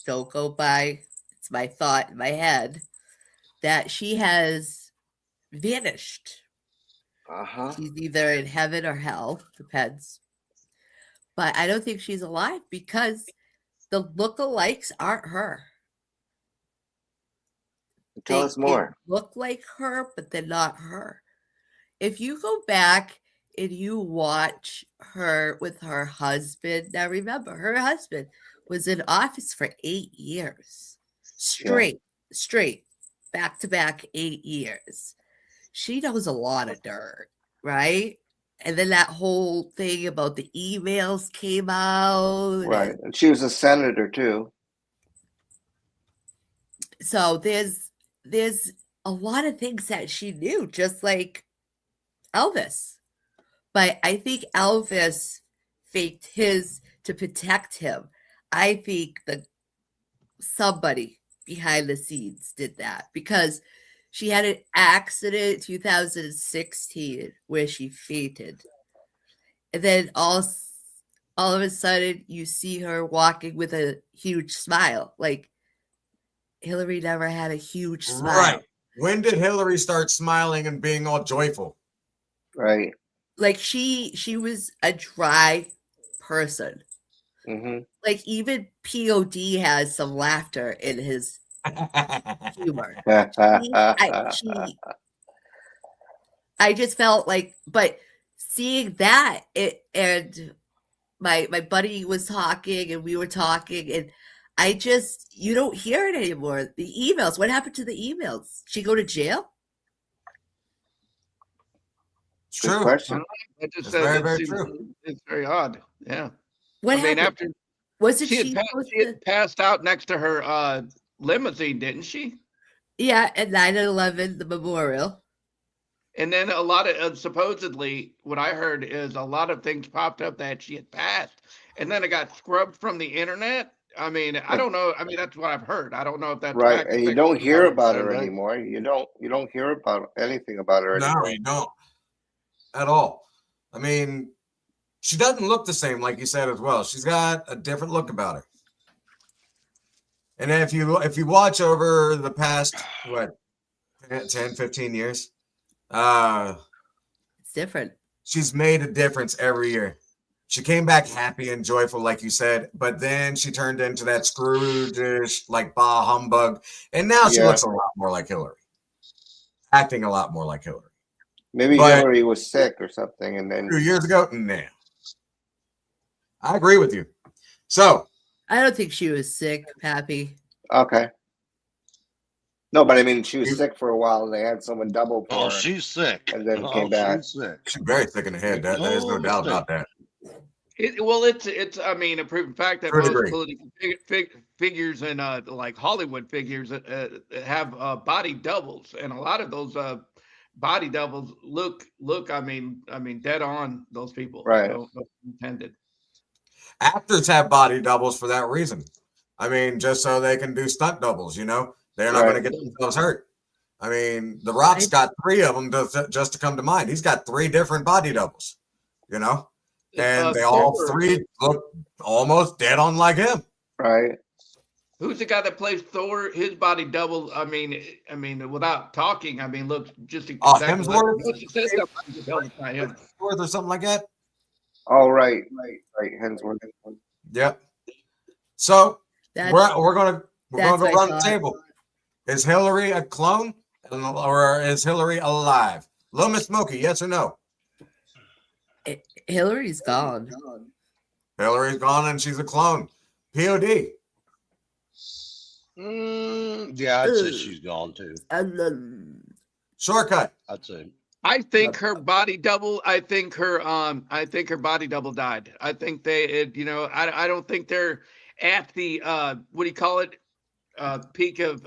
don't go by, it's my thought in my head, that she has vanished. She's either in heaven or hell, depends. But I don't think she's alive because the lookalikes aren't her. Tell us more. They look like her, but they're not her. If you go back and you watch her with her husband, now remember, her husband was in office for 8 years. Straight, back to back 8 years. She knows a lot of dirt, right? And then that whole thing about the emails came out. Right. And she was a senator too. So there's a lot of things that she knew, just like Elvis. But I think Elvis faked his to protect him. I think that somebody behind the scenes did that because she had an accident in 2016 where she fainted. And then all of a sudden you see her walking with a huge smile. Like Hillary never had a huge smile. Right. When did Hillary start smiling and being all joyful? Right. Like she was a dry person. Mm-hmm. Like even POD has some laughter in his humor. I just felt like, but seeing that, and my buddy was talking and we were talking, and you don't hear it anymore. The emails, what happened to the emails? She go to jail? It's true. Question. It's very, very true. It's very odd. Yeah. What happened? After wasn't she had passed out next to her limousine, didn't she? Yeah, at 9/11, the memorial. And then a lot of supposedly, what I heard is a lot of things popped up that she had passed, and then it got scrubbed from the internet. I mean, I don't know. I mean, that's what I've heard. I don't know if that's right. And you don't hear about her right? anymore. You don't hear about anything about her anymore. No, you don't at all. I mean, she doesn't look the same, like you said as well. She's got a different look about her. And then if you watch over the past 10, 15 years, it's different. She's made a difference every year. She came back happy and joyful, like you said, but then she turned into that Scrooge-ish, like bah humbug, and now she looks a lot more like Hillary, acting a lot more like Hillary. Maybe Hillary was sick or something, and then 2 years ago, nah. I agree with you. So I don't think she was sick, Pappy. Okay. No, but I mean, she was sick for a while, and they had someone double for her. She's sick. And then came back. She's sick. She's very sick in the head. There's no doubt about that. It's I mean, a proven fact that most political figures and like Hollywood figures have body doubles, and a lot of those body doubles look I mean dead on those people. Right. No intended. Actors have body doubles for that reason. I mean, just so they can do stunt doubles, you know? They're not going to get themselves hurt. I mean, The Rock's got 3 of them just to come to mind. He's got 3 different body doubles, you know? And they all 3 look almost dead on like him. Right. Who's the guy that plays Thor? His body double. I mean, without talking, I mean, looks just exactly like Hemsworth? him. Hemsworth or something like that. Oh, right. Hemsworth. Yep. So That's, we're gonna that's go what I run the thought. table. Is Hillary a clone, or is Hillary alive? Little Miss Smokey, yes or no? Hillary's gone. Hillary's gone and she's a clone. POD. Yeah, I'd say she's gone too. Shortcut. I'd say. I think her body double. I think her body double died. I think I don't think they're at the what do you call it? Peak of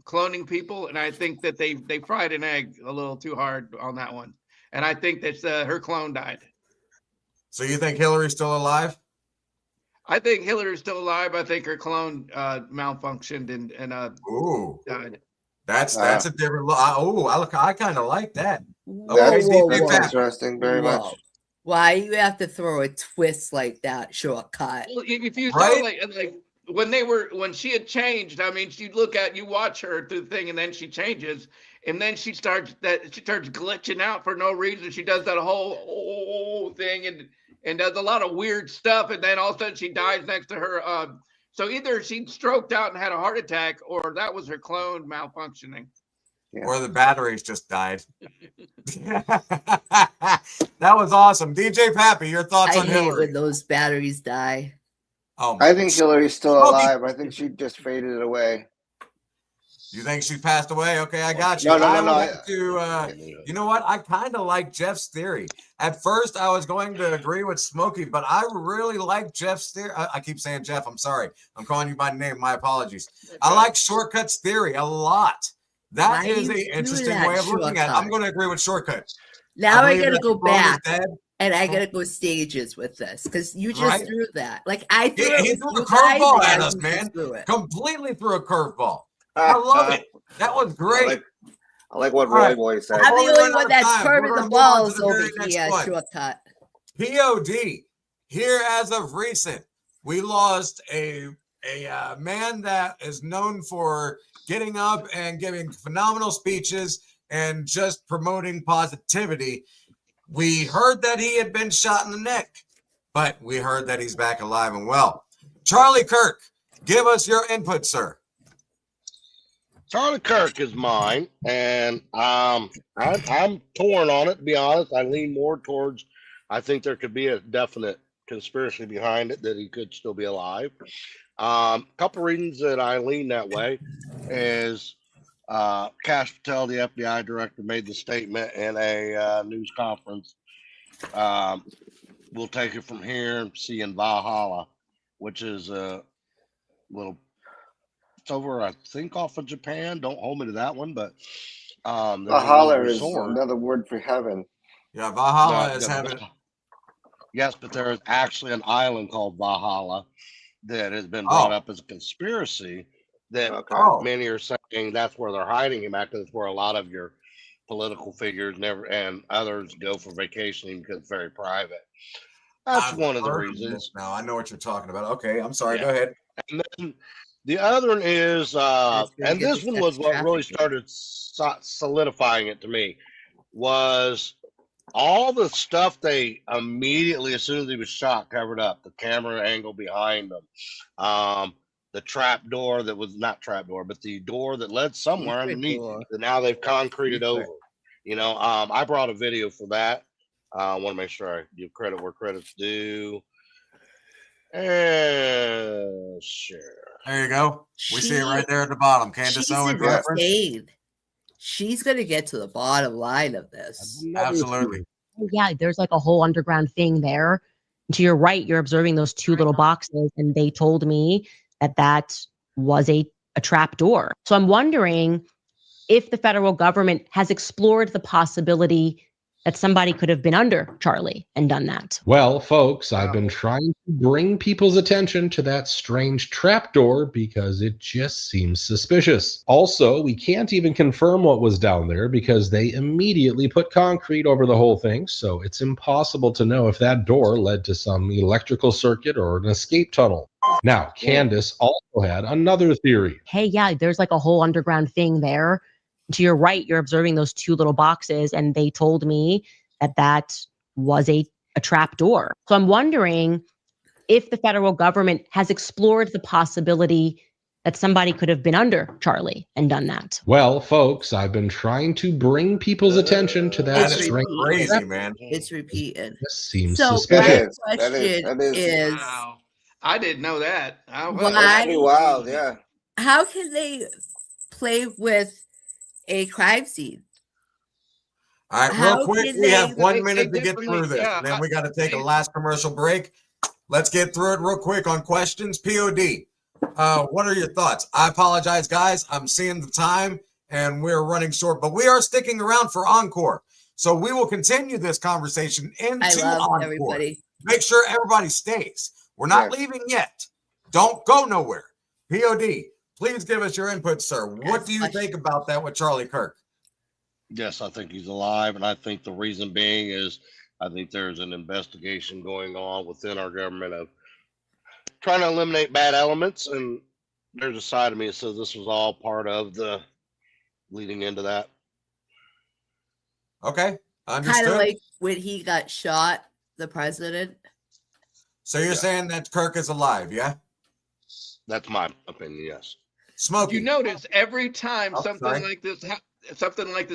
cloning people, and I think that they fried an egg a little too hard on that one. And I think that her clone died. So you think Hillary's still alive? I think Hillary's still alive. I think her clone malfunctioned and died. That's a different look. I kind of like that. That's Okay, interesting, very much. Why you have to throw a twist like that, Shortcut? Well, if you saw Right? like when she had changed, I mean, you watch her through the thing, and then she changes, and then she starts glitching out for no reason. She does that whole thing and does a lot of weird stuff, and then all of a sudden she dies next to her. So either she stroked out and had a heart attack, or that was her clone malfunctioning. Yeah. Or the batteries just died. That was awesome. DJ Pappy, your thoughts I on hate Hillary? when those batteries die. Oh, I think Hillary's still Smokey. alive. I think she just faded away. you think she passed away? Okay, I got you. No. I would like to, you know what? I kind of like Jeff's theory. At first, I was going to agree with Smokey, but I really like Jeff's theory. I keep saying Jeff. I'm sorry. I'm calling you by name. My apologies. I like Shortcut's theory a lot. That Why is you an do interesting that, way of looking at it. I'm Shortcut? going to agree with Shortcut. Now I believe gotta that go the clone is back dead. and I gotta go stages with this because you just Right. threw that. Like I threw He it threw with a you guys, curveball and at you us, just man. threw it. Completely threw a curveball. I love it. That was great. I like what All right. Roy Boy said. I'm Before the we only run out one of that's time, we're turning gonna the move on to balls the over very next here, one. Shortcut. POD. Here, as of recent, we lost a man that is known for getting up and giving phenomenal speeches and just promoting positivity. We heard that he had been shot in the neck, but we heard that he's back alive and well. Charlie Kirk, give us your input, sir. Charlie Kirk is mine, and I'm torn on it, to be honest. I lean more towards, I think there could be a definite conspiracy behind it that he could still be alive. Couple reasons that I lean that way is Kash Patel, the FBI director, made the statement in a news conference. We'll take it from here and see in Valhalla, which is a little, it's over, I think, off of Japan. Don't hold me to that one, but there's a Valhalla little is resort. another word for heaven. Yeah, Valhalla No, is no, having. Yes, but there is actually an island called Valhalla that has been brought up as a conspiracy that many are saying that's where they're hiding him at, because it's where a lot of your political figures and others go for vacationing because it's very private. That's one of the reasons. Now I know what you're talking about. Okay, I'm sorry. Go ahead. And then the other one is, and this one was what really started solidifying it to me, was all the stuff they immediately, as soon as he was shot, covered up. The camera angle behind them, the trap door that was not trap door, but the door that led somewhere underneath that now they've concreted over. You know, I brought a video for that. I want to make sure I give credit where credit's due. And sure. There you go. We see it right there at the bottom. Candace Owens reference. She's gonna get to the bottom line of this. Absolutely. Yeah, there's like a whole underground thing there. To your right, you're observing those two little boxes, and they told me that was a trap door. So I'm wondering if the federal government has explored the possibility that somebody could have been under Charlie and done that. Well, folks, I've been trying to bring people's attention to that strange trapdoor because it just seems suspicious. Also, we can't even confirm what was down there because they immediately put concrete over the whole thing, so it's impossible to know if that door led to some electrical circuit or an escape tunnel. Now, Candace also had another theory. Hey, yeah, there's like a whole underground thing there. To your right, you're observing those two little boxes, and they told me that that was a trap door. So I'm wondering if the federal government has explored the possibility that somebody could have been under Charlie and done that. Well, folks, I've been trying to bring people's attention to that It's strange crazy, man. It's repeated. Seems So suspicious. my question is, Wow. I didn't know that. why? Pretty wild, yeah. How can they play with a crime scene? All right, How real quick, can we have they- 1 they minute to get differently- through this, yeah, and then we got to take a last commercial break. Let's get through it real quick on questions. POD, what are your thoughts? I apologize, guys. I'm seeing the time, and we're running short, but we are sticking around for Encore. So we will continue this conversation into I love Encore. everybody. Make sure everybody stays. We're not leaving yet. Don't go nowhere. POD, please give us your input, sir. What do you think about that with Charlie Kirk? Yes, I think he's alive, and I think the reason being is I think there's an investigation going on within our government of trying to eliminate bad elements, and there's a side of me that says this was all part of the leading into that. Okay, understood. Kind of like when he got shot, the president. So you're saying that Kirk is alive, yeah? That's my opinion, yes. Smokey. You notice every time Oh, something sorry. like this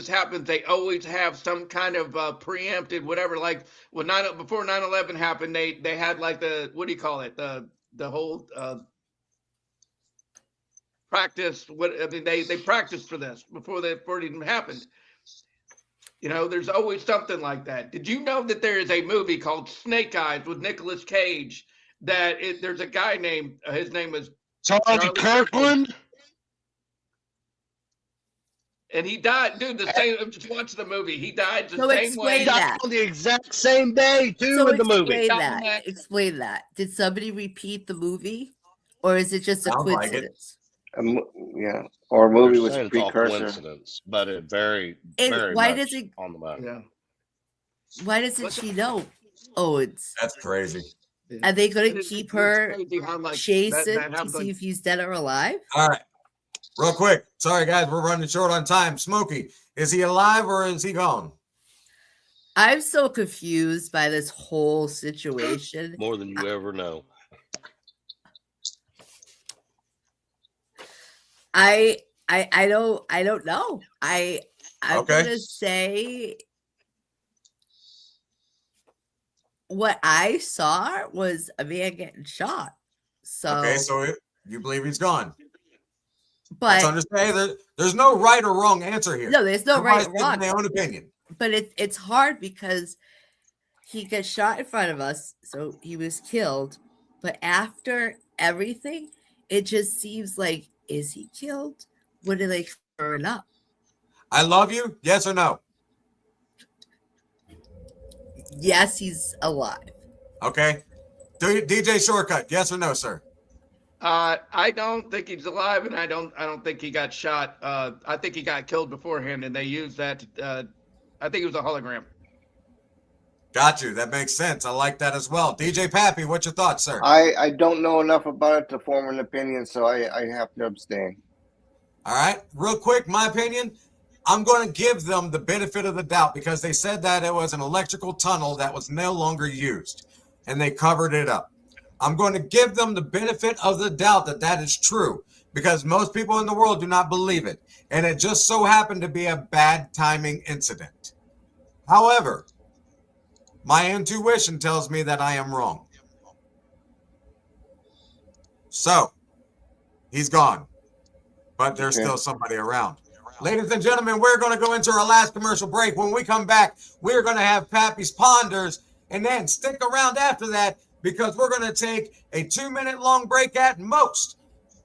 happens, they always have some kind of preempted whatever. Like when before 9/11 happened, they had like the, what do you call it, the whole practice. They practiced for this before it even happened. You know, there's always something like that. Did you know that there is a movie called Snake Eyes with Nicolas Cage? There's a guy named his name was Charlie Kirkland. And he died, dude. The same. Just watch the movie. He died the So same explain way. that. On the exact same day, too, So in the movie. explain that. Explain that. Did somebody repeat the movie, or is it just a Sounds like it. coincidence? Yeah, or a movie They're was saying it's all precursor. coincidence, but it very And why much does it? on the back. Yeah. Why doesn't she know? Oh, it's. That's crazy. Are they going to It's keep her crazy how, like, chasing that to happened. see if he's dead or alive? All right. Real quick. Sorry, guys. We're running short on time. Smokey, is he alive or is he gone? I'm so confused by this whole situation. More than you ever know. I don't know. I'm Okay. gonna say what I saw was a man getting shot. So, Okay, so you believe he's gone. but Let's understand there's no right or wrong answer here. no, there's no right Everybody's or giving wrong. their own opinion. But it's hard because he gets shot in front of us, so he was killed. But after everything, it just seems like, is he killed? What did they burn up? I love you. Yes or no? Yes, he's alive. Okay. DJ Shortcut. Yes or no, sir? I don't think he's alive, and I don't think he got shot. I think he got killed beforehand, and they used that. I think it was a hologram. Got you. That makes sense. I like that as well. DJ Pappy, what's your thoughts, sir? I don't know enough about it to form an opinion, so I have to abstain. All right. Real quick, my opinion, I'm going to give them the benefit of the doubt because they said that it was an electrical tunnel that was no longer used and they covered it up. I'm going to give them the benefit of the doubt that that is true because most people in the world do not believe it. And it just so happened to be a bad timing incident. However, my intuition tells me that I am wrong. So, he's gone, but there's still somebody around. Ladies and gentlemen, we're going to go into our last commercial break. When we come back, we're going to have Pappy's Ponders, and then stick around after that because we're going to take a 2-minute long break at most.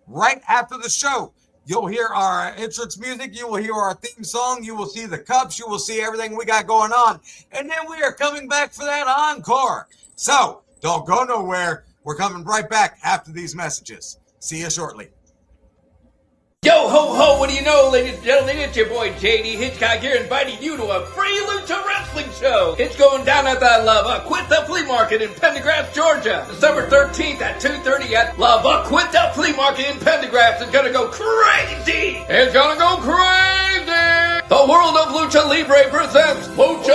Right after the show, You'll hear our entrance music. You will hear our theme song. You will see the cups. You will see everything we got going on. And then we are coming back for that encore. So don't go nowhere. We're coming right back after these messages. See you shortly. Yo ho ho, what do you know, ladies and gentlemen? It's your boy JD Hitchcock here inviting you to a free lucha wrestling show. It's going down at the La Vaquita Flea Market in Pendergrass, Georgia. December 13th at 2:30 at La Vaquita Flea Market in Pendergrass. It's gonna go crazy! It's gonna go crazy! The World of Lucha Libre presents Lucha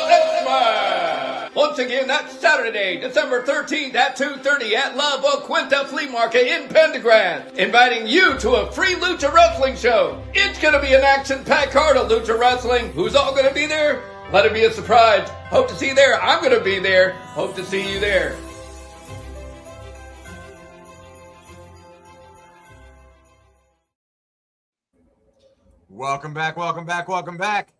Express! Once again, that's Saturday, December 13th at 2:30 at La Vaquita Flea Market in Pendergrass. Inviting you to a free lucha wrestling show. It's going to be an action-packed card of lucha wrestling. Who's all going to be there? Let it be a surprise. Hope to see you there. I'm going to be there. Hope to see you there. Welcome back, welcome back, welcome back.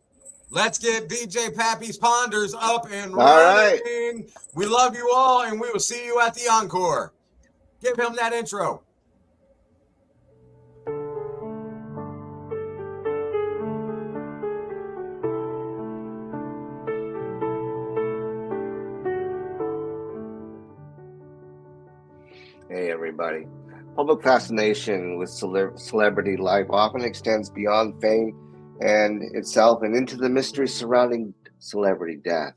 Let's get DJ Pappy's Ponders up and All right. running. We love you all, and we will see you at the encore. Give him that intro. Hey, everybody. Public fascination with celebrity life often extends beyond fame and itself and into the mystery surrounding celebrity death.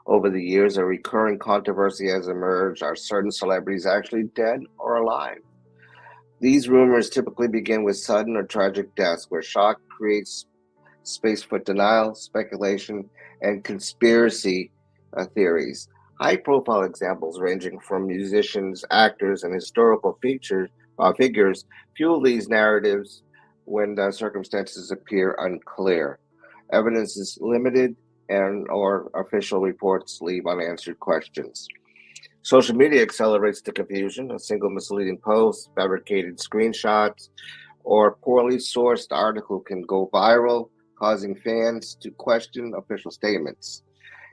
Over the years, a recurring controversy has emerged. Are certain celebrities actually dead or alive? These rumors typically begin with sudden or tragic deaths, where shock creates space for denial, speculation, and conspiracy theories. High-profile examples ranging from musicians, actors, and historical figures fuel these narratives when the circumstances appear unclear. Evidence is limited or official reports leave unanswered questions. Social media accelerates the confusion. A single misleading post, fabricated screenshots, or poorly sourced article can go viral, causing fans to question official statements.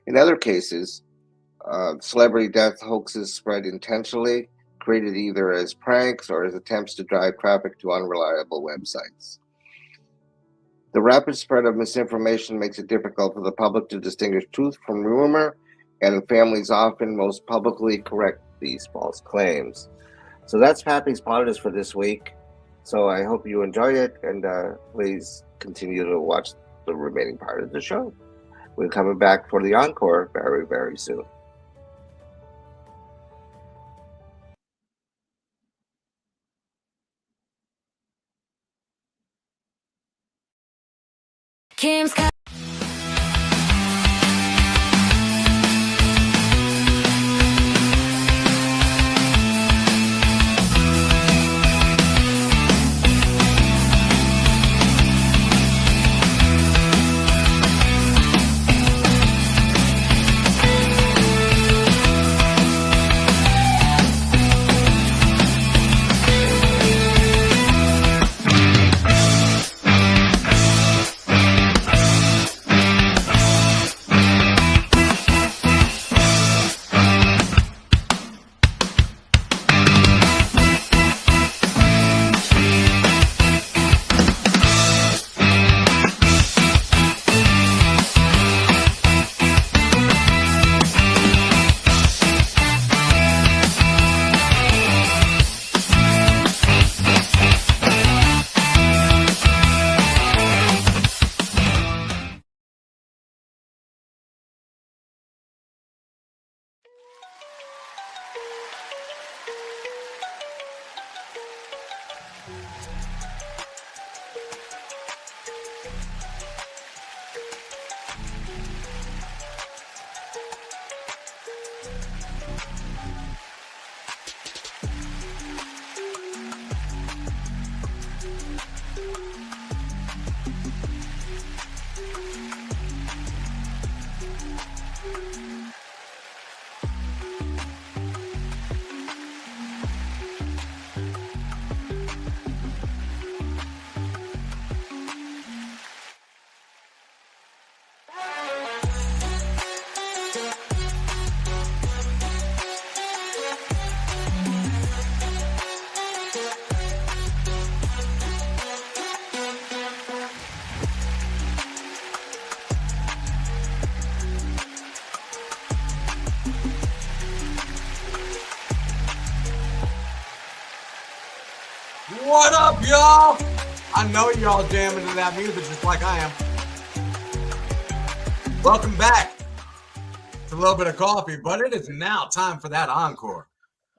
In other cases, celebrity death hoaxes spread intentionally, created either as pranks or as attempts to drive traffic to unreliable websites. The rapid spread of misinformation makes it difficult for the public to distinguish truth from rumor, and families often most publicly correct these false claims. So that's Pappy's Ponders for this week. So I hope you enjoy it, and please continue to watch the remaining part of the show. We're coming back for the encore very, very soon. Kim's What up, y'all? I know y'all jamming to that music just like I am. Welcome back to A Little Bit of Coffee, but it is now time for that encore.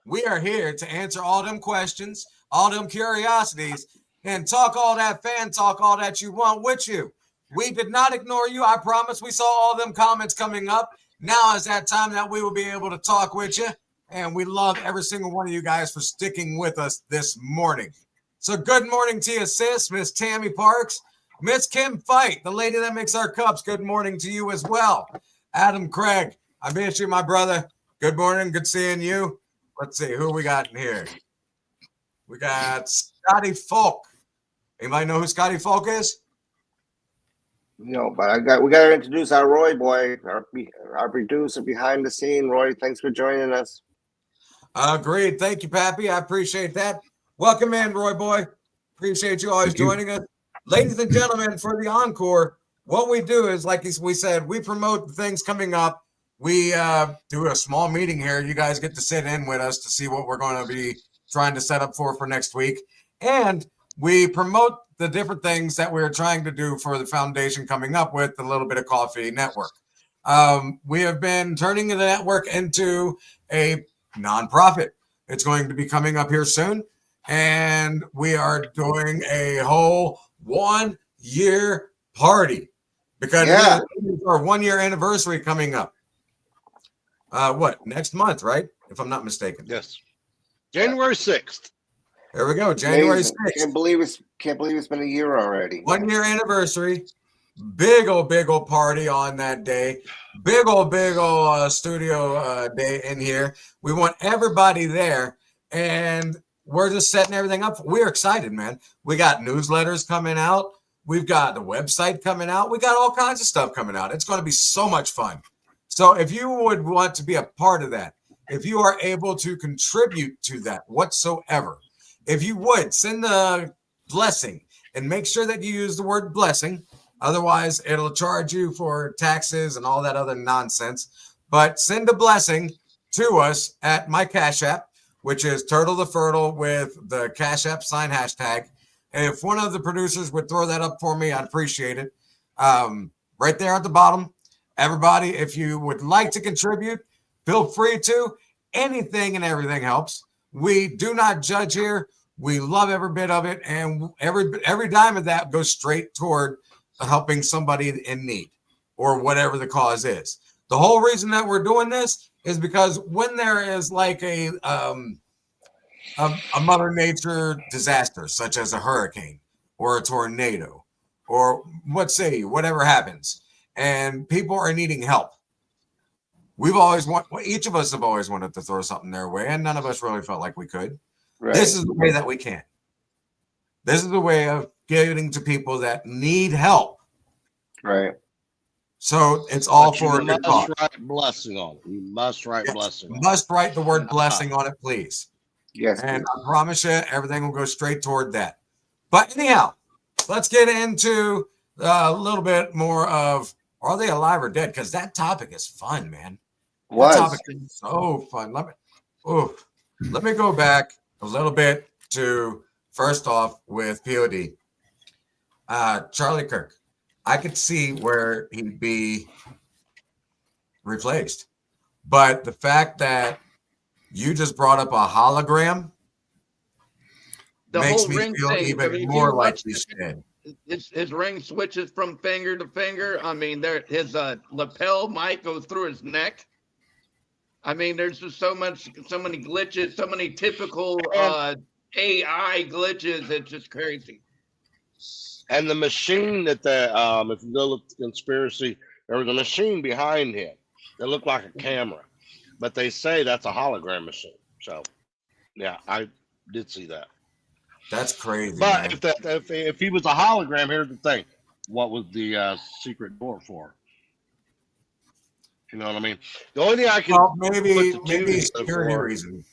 We are here to answer all them questions, all them curiosities, and talk all that fan talk, all that you want with you. We did not ignore you. I promise. We saw all them comments coming up. Now is that time that we will be able to talk with you. And we love every single one of you guys for sticking with us this morning. So good morning to you, sis, Miss Tammy Parks, Miss Kim Fight, the lady that makes our cups. Good morning to you as well. Adam Craig, I miss you, my brother. Good morning. Good seeing you. Let's see who we got in here. We got Scotty Folk. Anybody know who Scotty Folk is? No, but we got to introduce our Roy boy, our producer behind the scene. Roy, thanks for joining us. Agreed. Thank you, Pappy. I appreciate that. Welcome in, Roy boy. Appreciate you always joining us. Ladies and gentlemen, for the encore, what we do is, like we said, we promote the things coming up. We do a small meeting here. You guys get to sit in with us to see what we're going to be trying to set up for next week. And we promote the different things that we're trying to do for the foundation coming up with the Little Bit of Coffee Network. We have been turning the network into a nonprofit. It's going to be coming up here soon. And we are doing a whole 1 year party because it's our 1 year anniversary coming up. Next month, right? If I'm not mistaken. Yes. January 6th. There we go. January 6th. Can't believe it's been a year already. 1 year anniversary. Big old party on that day. Big old studio day in here. We want everybody there. And we're just setting everything up. We're excited, man. We got newsletters coming out. We've got the website coming out. We got all kinds of stuff coming out. It's going to be so much fun. So if you would want to be a part of that, if you are able to contribute to that whatsoever, if you would send a blessing and make sure that you use the word blessing. Otherwise, it'll charge you for taxes and all that other nonsense. But send a blessing to us at my Cash App, which is Turtle the Fertile with the Cash App sign hashtag. And if one of the producers would throw that up for me, I'd appreciate it. Right there at the bottom. Everybody, if you would like to contribute, feel free to. Anything and everything helps. We do not judge here. We love every bit of it. And every dime of that goes straight toward helping somebody in need or whatever the cause is. The whole reason that we're doing this is because when there is like a Mother Nature disaster, such as a hurricane or a tornado or whatever happens, and people are needing help, each of us have always wanted to throw something their way, and none of us really felt like we could. Right. This is the way that we can. This is the way of getting to people that need help. Right. So it's all for a good cause. You must write blessing on it. You must write blessing on it. Must write the word blessing on it, please. Yes. And I promise you, everything will go straight toward that. But anyhow, let's get into a little bit more of, are they alive or dead? Because that topic is fun, man. That topic is so fun. Let me go back a little bit to, first off, with POD. Charlie Kirk. I could see where he'd be replaced. But the fact that you just brought up a hologram makes me feel even more like he's dead. His ring switches from finger to finger. I mean, his lapel mic goes through his neck. I mean, there's just so many glitches, so many typical AI glitches. It's just crazy. And the machine that if you go look at the conspiracy, there was a machine behind him that looked like a camera, but they say that's a hologram machine. So, yeah, I did see that. That's crazy. But if he was a hologram, here's the thing: what was the secret door for? You know what I mean? The only thing I can maybe security reason.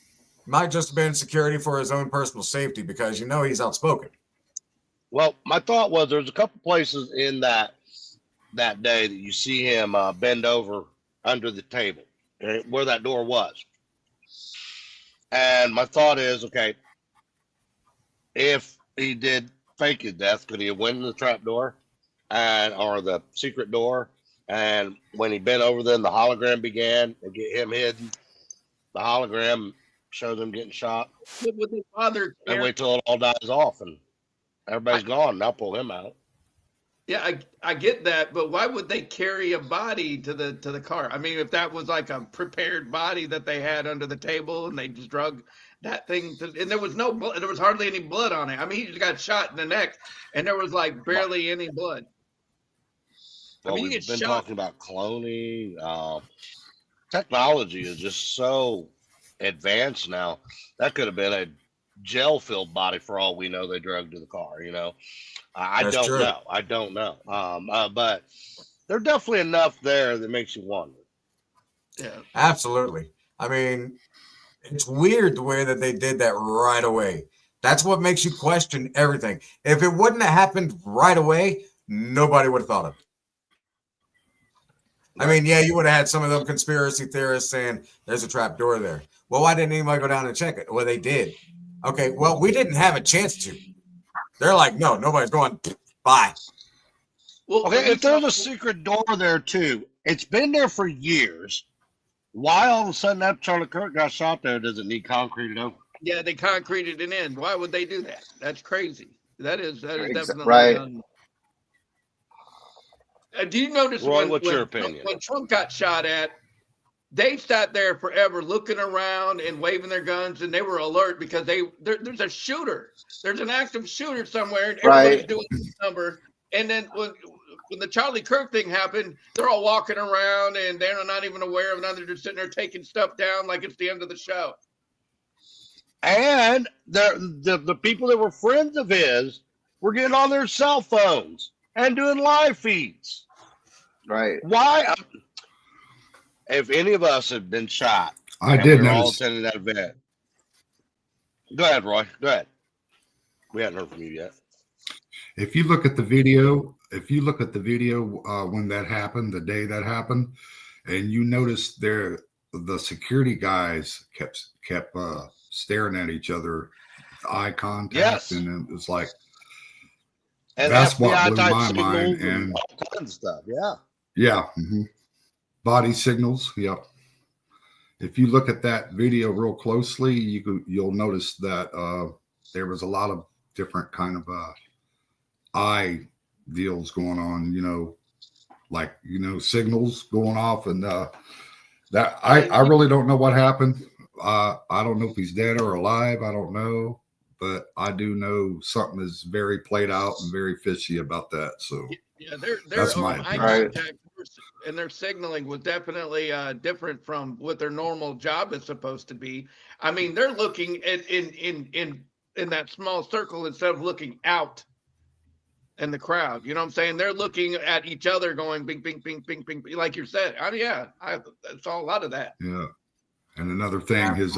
Might just have been security for his own personal safety because he's outspoken. Well, my thought was there's a couple places in that day that you see him bend over under the table where that door was. And my thought is, okay, if he did fake his death, could he have went in the trap door or the secret door? And when he bent over, then the hologram began and get him hidden. The hologram show them getting shot. Would they bother? And wait till it all dies off and everybody's gone. Now pull him out. Yeah, I get that, but why would they carry a body to the car? I mean, if that was like a prepared body that they had under the table and they just drug that thing, and there was no blood, there was hardly any blood on it. I mean, he just got shot in the neck, and there was like barely any blood. Well, I mean, we've been talking about cloning. Technology is just so advanced now. That could have been a gel-filled body for all we know. They drugged to the car. I That's don't true. know. I don't know. But there's definitely enough there that makes you wonder. Yeah, Absolutely. I mean, it's weird the way that they did that right away. That's what makes you question everything. If it wouldn't have happened right away, nobody would have thought of it. I mean, yeah, you would have had some of them conspiracy theorists saying there's a trap door there. Well, why didn't anybody go down and check it? Well, they did. Okay, well, we didn't have a chance to. They're like, no, nobody's going. Bye. Well, Okay, if there's a secret door there too, it's been there for years. Why all of a sudden that Charlie Kirk got shot there? Does it need concreted over? yeah, they concreted it in. Why would they do that? That's crazy. That is definitely Right. Do you notice Roy, when, what's when, your opinion? when Trump got shot at, they sat there forever looking around and waving their guns, and they were alert because there's a shooter. There's an active shooter somewhere, and everybody's Right. doing this number. And then when the Charlie Kirk thing happened, they're all walking around and they're not even aware of another. They're just sitting there taking stuff down like it's the end of the show. And the people that were friends of his were getting on their cell phones and doing live feeds. Right. Why? If any of us had been shot, I and did we were all notice. attending that event. Go ahead, Roy. Go ahead. We hadn't heard from you yet. If you look at the video, when that happened, the day that happened, and you notice the security guys kept staring at each other, eye contact, Yes. and it was like And that's what FBI blew type my signals mind. and And all kinds of stuff. Yeah. yeah, body signals. Yep. If you look at that video real closely, you'll notice that there was a lot of different kind of eye deals going on. Signals going off, and that I really don't know what happened. I don't know if he's dead or alive. I don't know, but I do know something is very played out and very fishy about that. So Yeah, they're That's my eye opinion. contact and their signaling was definitely different from what their normal job is supposed to be. I mean, they're looking at in that small circle instead of looking out in the crowd. You know what I'm saying? They're looking at each other, going bing, bing, bing, bing, bing, bing, like you said. I saw a lot of that. yeah. And another thing, his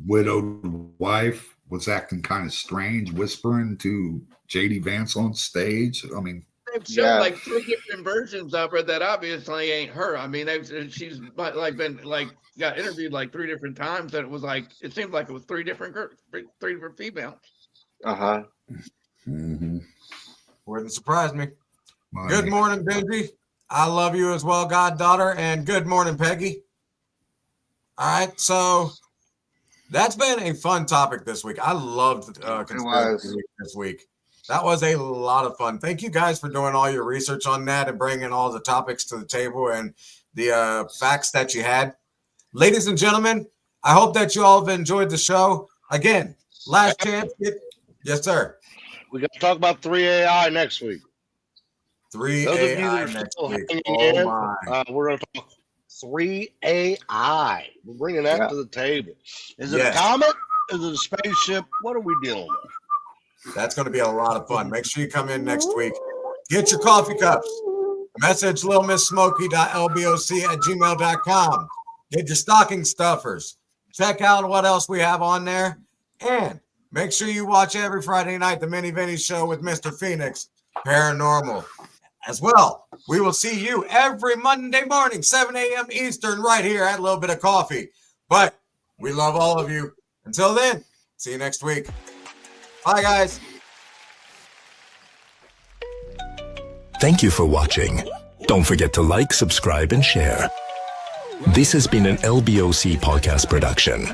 widowed wife was acting kind of strange, whispering to JD Vance on stage. I mean, They've shown Yeah. like 3 different versions of her that obviously ain't her. I mean, she's like been like got interviewed like 3 different times, and it seemed like it was 3 different girls, 3 different females. Uh-huh. Wouldn't surprise me. my- Good morning, Benji. I love you as well, goddaughter. And good morning, Peggy. All right, so that's been a fun topic this week. I loved Conspiracy was. Week this week. That was a lot of fun. Thank you guys for doing all your research on that and bringing all the topics to the table and the facts that you had. Ladies and gentlemen, I hope that you all have enjoyed the show. Again, last chance. Yes, sir. We got to talk about 3AI next week. 3 Those of you AI that are next still week. hanging Oh in, my. we're going to talk 3AI. We're bringing that Yeah. to the table. Is it Yes. a comet? Is it a spaceship? What are we dealing with? That's going to be a lot of fun. Make sure you come in next week. Get your coffee cups. Message littlemissmokey.lboc@gmail.com. Get your stocking stuffers. Check out what else we have on there. And make sure you watch every Friday night the Mini Vinny Show with Mr. Phoenix Paranormal as well. We will see you every Monday morning, 7 a.m. Eastern, right here at A Little Bit of Coffee. But we love all of you. Until then, see you next week. Bye, guys. Thank you for watching. Don't forget to like, subscribe, and share. This has been an LBOC podcast production.